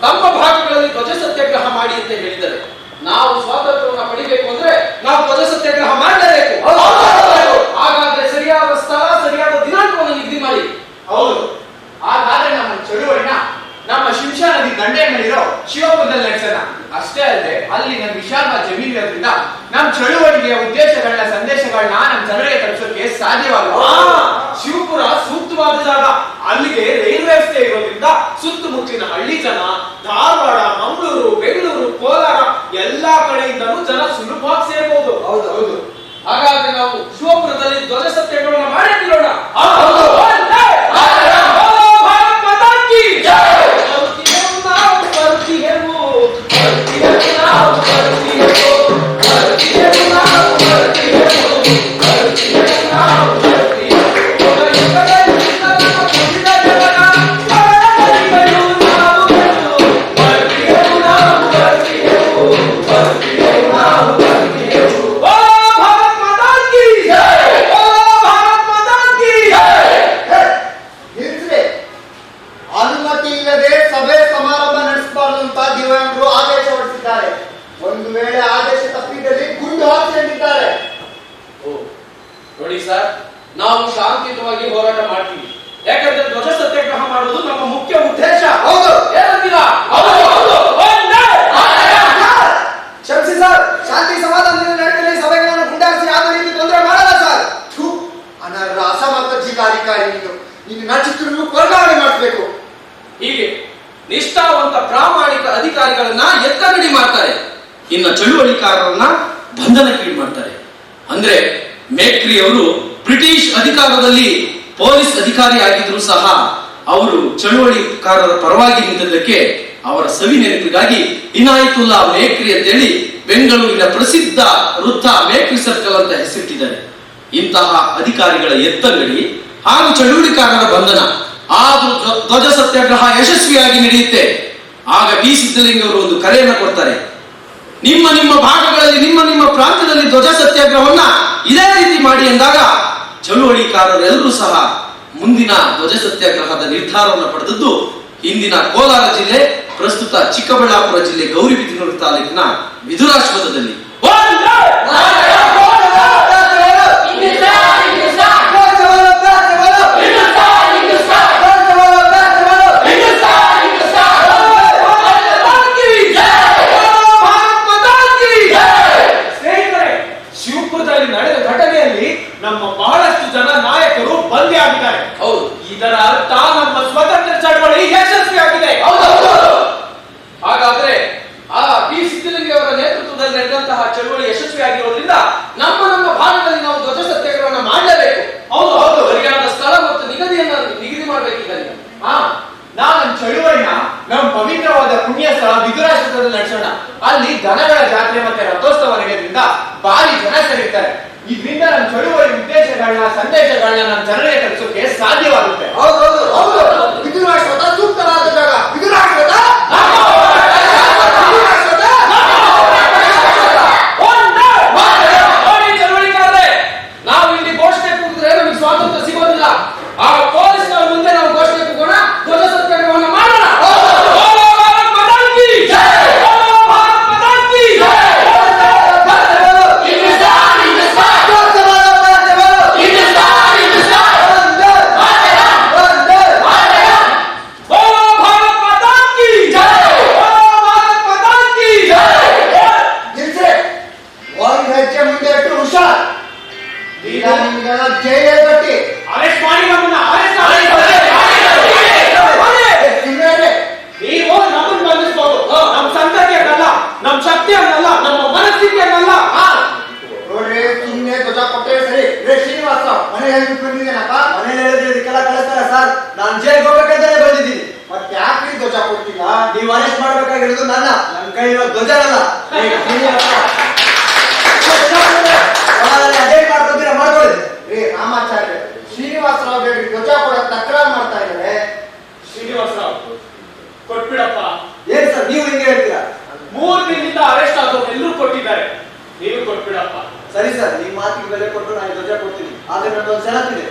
ತಮ್ಮ ಭಾಗಗಳಲ್ಲಿ ಧ್ವಜ ಸತ್ಯಾಗ್ರಹ ಮಾಡಿ ಅಂತ ಹೇಳಿದ್ದಾರೆ. ನಾವು ಸ್ವಾತಂತ್ರ್ಯವನ್ನು ಪಡಿಬೇಕು ಅಂದ್ರೆ ನಾವು ಧ್ವಜ ಸತ್ಯಾಗ್ರಹ ಮಾಡಲೇಬೇಕು. ಹಾಗಾದ್ರೆ ಸರಿಯಾದ ಸ್ಥಳ, ಸರಿಯಾದ ದಿನಾಂಕವನ್ನು ನಿಗದಿ ಮಾಡಿ. ಹೌದು, ಹಾಗಾದ್ರೆ ನಮ್ಮ ಚಳುವಳಿನ ನಮ್ಮ ಶಿಂಷಾ ನದಿ ದಂಡೆಯಲ್ಲಿರೋ ಶಿವಪುರದಲ್ಲಿ ನಡೆಸೋಣ. ಅಷ್ಟೇ ಅಲ್ಲದೆ ಅಲ್ಲಿನ ವಿಶಾಲ ಜಮೀನು ಇರೋದ್ರಿಂದ ನಮ್ಮ ಚಳುವಳಿಗೆಯ ಉದ್ದೇಶಗಳನ್ನ, ಸಂದೇಶಗಳನ್ನ ನಮ್ಮ ಜನರಿಗೆ ತಲುಪಿಸೋಕೆ ಸಾಧ್ಯವಾಗುತ್ತೆ. ಶಿವಪುರ ಸೂಕ್ತವಾದ ಜಾಗ. ಅಲ್ಲಿಗೆ ರೈಲ್ವೆ ವ್ಯವಸ್ಥೆ ಇರೋದ್ರಿಂದ ಸುತ್ತಮುತ್ತಲಿನ ಹಳ್ಳಿ ಜನ, ಧಾರವಾಡ, ಮಂಗಳೂರು, ಬೆಂಗಳೂರು, ಕೋಲಾರ ಎಲ್ಲಾ ಕಡೆಯಿಂದಲೂ ಜನ ಸುಲಭವಾಗಿ ಸೇರಬಹುದು. ಹೌದು. ಹಾಗಾದ್ರೆ ನಾವು ಶಿವಪುರದಲ್ಲಿ ಧ್ವಜ ಸತ್ಯಾಗ್ರಹವನ್ನು ಮಾಡಿರೋಣ. ನೋಡಿ ಸರ್, ನಾವು ಶಾಂತಿಯುತವಾಗಿ ಹೋರಾಟ ಮಾಡ್ತೀವಿ. ಯಾಕಂದ್ರೆ ಧ್ವಜ ಸತ್ಯಾಗ್ರಹ ಮಾಡುವುದು ನಮ್ಮ ಮುಖ್ಯ ಉದ್ದೇಶ. ಹೌದು, ಏನಂತೀರಾ? ಕ್ಷಮಿಸಿ ಸರ್, ಶಾಂತಿ ಸಮಾಧಾನದಿಂದ ನಡೆಯಲಿ ಸಭೆಗಳನ್ನು ಗುಂಡಾರಿಸಿ ಯಾವುದೇ ರೀತಿ ತೊಂದರೆ ಮಾಡಲ್ಲ ಸರ್. ಅನರ್ಹ ಅಸಮರ್ಥ ಜಿಲ್ಲಾಧಿಕಾರಿ ನೀನು ನಚಿತ್ರನ್ನು ವರ್ಗಾವಣೆ ಮಾಡಬೇಕು. ಹೀಗೆ ನಿಷ್ಠಾವಂತ ಪ್ರಾಮಾಣಿಕ ಅಧಿಕಾರಿಗಳನ್ನ ಎತ್ತಗಡಿ ಮಾಡ್ತಾರೆ. ಇನ್ನು ಚಳುವಳಿಕಾರರನ್ನ ಬಂಧನಕ್ಕೀಡು ಮಾಡ್ತಾರೆ. ಅಂದ್ರೆ ಮೇಕ್ರಿ ಅವರು ಬ್ರಿಟಿಷ್ ಅಧಿಕಾರದಲ್ಲಿ ಪೊಲೀಸ್ ಅಧಿಕಾರಿ ಆಗಿದ್ರು ಸಹ ಅವರು ಚಳುವಳಿಕಾರರ ಪರವಾಗಿ ನಿಂತದ್ದಕ್ಕೆ ಅವರ ಸವಿ ನೆನಪಿಗಾಗಿ ಇನಾಯತುಲ್ಲಾ ಮೇಕ್ರಿ ಅಂತೇಳಿ ಬೆಂಗಳೂರಿನ ಪ್ರಸಿದ್ಧ ವೃತ್ತ ಮೇಕ್ರಿ ಸರ್ಕಲ್ ಅಂತ ಹೆಸರಿಟ್ಟಿದ್ದಾರೆ. ಇಂತಹ ಅಧಿಕಾರಿಗಳ ಎತ್ತಂಗಡಿ ಹಾಗೂ ಚಳುವಳಿಕಾರರ ಬಂಧನ ಆದ್ರೂ ಧ್ವಜ ಸತ್ಯಾಗ್ರಹ ಯಶಸ್ವಿಯಾಗಿ ನಡೆಯುತ್ತೆ. ಆಗ ಟಿ ಸಿದ್ದಲಿಂಗ ಅವರು ಒಂದು ಕರೆಯನ್ನು ಕೊಡ್ತಾರೆ. ನಿಮ್ಮ ನಿಮ್ಮ ಭಾಗಗಳಲ್ಲಿ ನಿಮ್ಮ ನಿಮ್ಮ ಪ್ರಾಂತ್ಯದಲ್ಲಿ ಧ್ವಜ ಸತ್ಯಾಗ್ರಹವನ್ನ ಇದೇ ರೀತಿ ಮಾಡಿ ಎಂದಾಗ ಚಳುವಳಿಕಾರರೆಲ್ಲರೂ ಸಹ ಮುಂದಿನ ಧ್ವಜ ಸತ್ಯಾಗ್ರಹದ ನಿರ್ಧಾರವನ್ನು ಪಡೆದದ್ದು ಇಂದಿನ ಕೋಲಾರ ಜಿಲ್ಲೆ, ಪ್ರಸ್ತುತ ಚಿಕ್ಕಬಳ್ಳಾಪುರ ಜಿಲ್ಲೆ ಗೌರಿಬಿದನೂರು ತಾಲೂಕಿನ ವಿದುರಾಶ್ವತ್ಥದಲ್ಲಿ. ಶಿವಪುರದಲ್ಲಿ ನಡೆದ ಘಟನೆಯಲ್ಲಿ ನಮ್ಮ ಬಹಳಷ್ಟು ಜನ ನಾಯಕರು ಬಂದಿ ಆಗಿದ್ದಾರೆ. ಹೌದು, ಇದರ ಅರ್ಥ ನಮ್ಮ ಸ್ವತಂತ್ರ ಚಳವಳಿ ಯಶಸ್ವಿಯಾಗಿದೆ. ಹಾಗಾದ್ರೆ ಆ ಟಿ ಸಿದ್ದಲಿಂಗ ಅವರ ನೇತೃತ್ವದಲ್ಲಿ ನಡೆದಂತಹ ಚಳವಳಿ ಯಶಸ್ವಿಯಾಗಿರೋದ್ರಿಂದ ನಮ್ಮ ನಮ್ಮ ಭಾಗದಲ್ಲಿ ನಾವು ಧ್ವಜ ಸತ್ಯಾಗ್ರಹವನ್ನು ಮಾಡಲೇಬೇಕು. ಹೌದು ಹೌದು, ಸರಿಯಾದ ಸ್ಥಳ ಮತ್ತು ನಿಗದಿ ಮಾಡಬೇಕೀಗ. ನಾನು ಚಳುವಳಿನ ನಮ್ಮ ಪವಿತ್ರವಾದ ಪುಣ್ಯ ಸ್ಥಳ ವಿದುರಾಶ್ವತ್ಥದಲ್ಲಿ ನಡೆಸೋಣ. ಅಲ್ಲಿ ದನಗಳ ಜಾತ್ರೆ ಮತ್ತೆ ರಥೋತ್ಸವ ನಡೆಯೋದ್ರಿಂದ ಭಾರಿ ಜನ ಸೇರಿರ್ತಾರೆ. ಇದರಿಂದ ನಮ್ಮ ಚಳುವಳಿ ಉದ್ದೇಶಗಳನ್ನ ಸಂದೇಶಗಳನ್ನ ನಮ್ಮ ಜನರಿಗೆ ತಲುಪಿಸೋಕೆ ಸಾಧ್ಯವಾಗುತ್ತೆ. ಹೌದೌದು ಹೌದು, ವಿದುರಾಶ್ವತ್ಥ ಸೂಕ್ತವಾದ ಜಾಗ. ವಿದುರಾಶ್ವತ್ಥ ಚಳುವಳಿಗಾರರೇ, ನಾವು ಇಲ್ಲಿ ಘೋಷಣೆ ಕೂಗಿದ್ರೆ ನಮಗೆ ಸ್ವಾತಂತ್ರ್ಯ ಸಿಗೋದಿಲ್ಲ. ಆ ಪೊಲೀಸ್ನವ್ರ ಮುಂದೆ ನಾವು ಘೋಷಣೆ ಕೂಗೋಣ, ಧ್ವಜ ಸತ್ಯಾಗ್ರಹವನ್ನು ಮಾಡೋಣ. ಹೆಜ್ಜೆ ಮುಂದೆ ಇಟ್ಟು ಹುಷಾರ್. ಈಗ ನಿಮ್ಗೆಲ್ಲ ಜೈಲೇ ಕಟ್ಟಿ ಅರೆಸ್ಟ್ ಮಾಡಿ ನಮ್ಮನ್ನ ನೀವು ನಮ್ಮನ್ನು ಬಂಧಿಸಬಹುದು. ನಮ್ಮ ಸಂತತಿಯನ್ನಲ್ಲ, ನಮ್ಮ ಶಕ್ತಿಯನ್ನಲ್ಲ, ನಮ್ಮ ಮನಸ್ಥಿತಿಯನ್ನಲ್ಲ. ನೋಡ್ರಿ, ಸುಮ್ಮನೆ ಧ್ವಜ ಕೊಟ್ಟರೆ ಸರಿ. ರೇ ಶ್ರೀನಿವಾಸ, ಮನೆ ಹೇಳ್ಬಿಟ್ಟು ಬಂದಿದ್ದೇನಪ್ಪ? ಮನೇಲಿ ಹೇಳಿದ್ರೆ ಇದಕ್ಕೆಲ್ಲ ಕಳಿಸ್ತಾರ ಸರ್. ನಾನು ಜೈಲ್ಗೆ ಹೋಗ್ಬೇಕಂತಾನೆ ಬಂದಿದ್ದೀನಿ. ಮತ್ತೆ ಯಾಕ್ರಿ ಧ್ವಜ ಕೊಡ್ತಿಲ್ಲ? ನೀವು ಅರೆಸ್ಟ್ ಮಾಡ್ಬೇಕಾಗಿರೋದು ನನ್ನ ಕೈ ಇರೋ ಧ್ವಜ ಅಲ್ಲ. ಅದೇ ಮಾಡ್ಕೊತೀರಾ ಮಾಡ್ಕೊಳ್ಳಿ. ರೇ ರಾಮಾಚಾರ್ಯ, ಶ್ರೀನಿವಾಸರಾವ್ ಬೇಗ ಧ್ವಜ ಕೊಡಕ್ ತಕರಾರು ಮಾಡ್ತಾ ಇದ್ದಾರೆ. ಶ್ರೀನಿವಾಸರಾವ್ ಕೊಟ್ಬಿಡಪ್ಪ. ಏನ್ ಸರ್ ನೀವು ಹಿಂಗೆ ಹೇಳ್ತೀರಾ? 3 ದಿನದಿಂದ ಅರೆಸ್ಟ್ ಆದವ್ರು ಎಲ್ಲರೂ ಕೊಟ್ಟಿದ್ದಾರೆ, ನೀವು ಕೊಟ್ಬಿಡಪ್ಪ. ಸರಿ ಸರ್, ನಿಮ್ಮ ಮಾತಿಗೆ ಬೆಲೆ ಕೊಟ್ಟು ನಾನು ಧ್ವಜ ಕೊಡ್ತೀನಿ. ಆದ್ರೆ ನನ್ನೊಂದು ಷರತ್ತಿದೆ.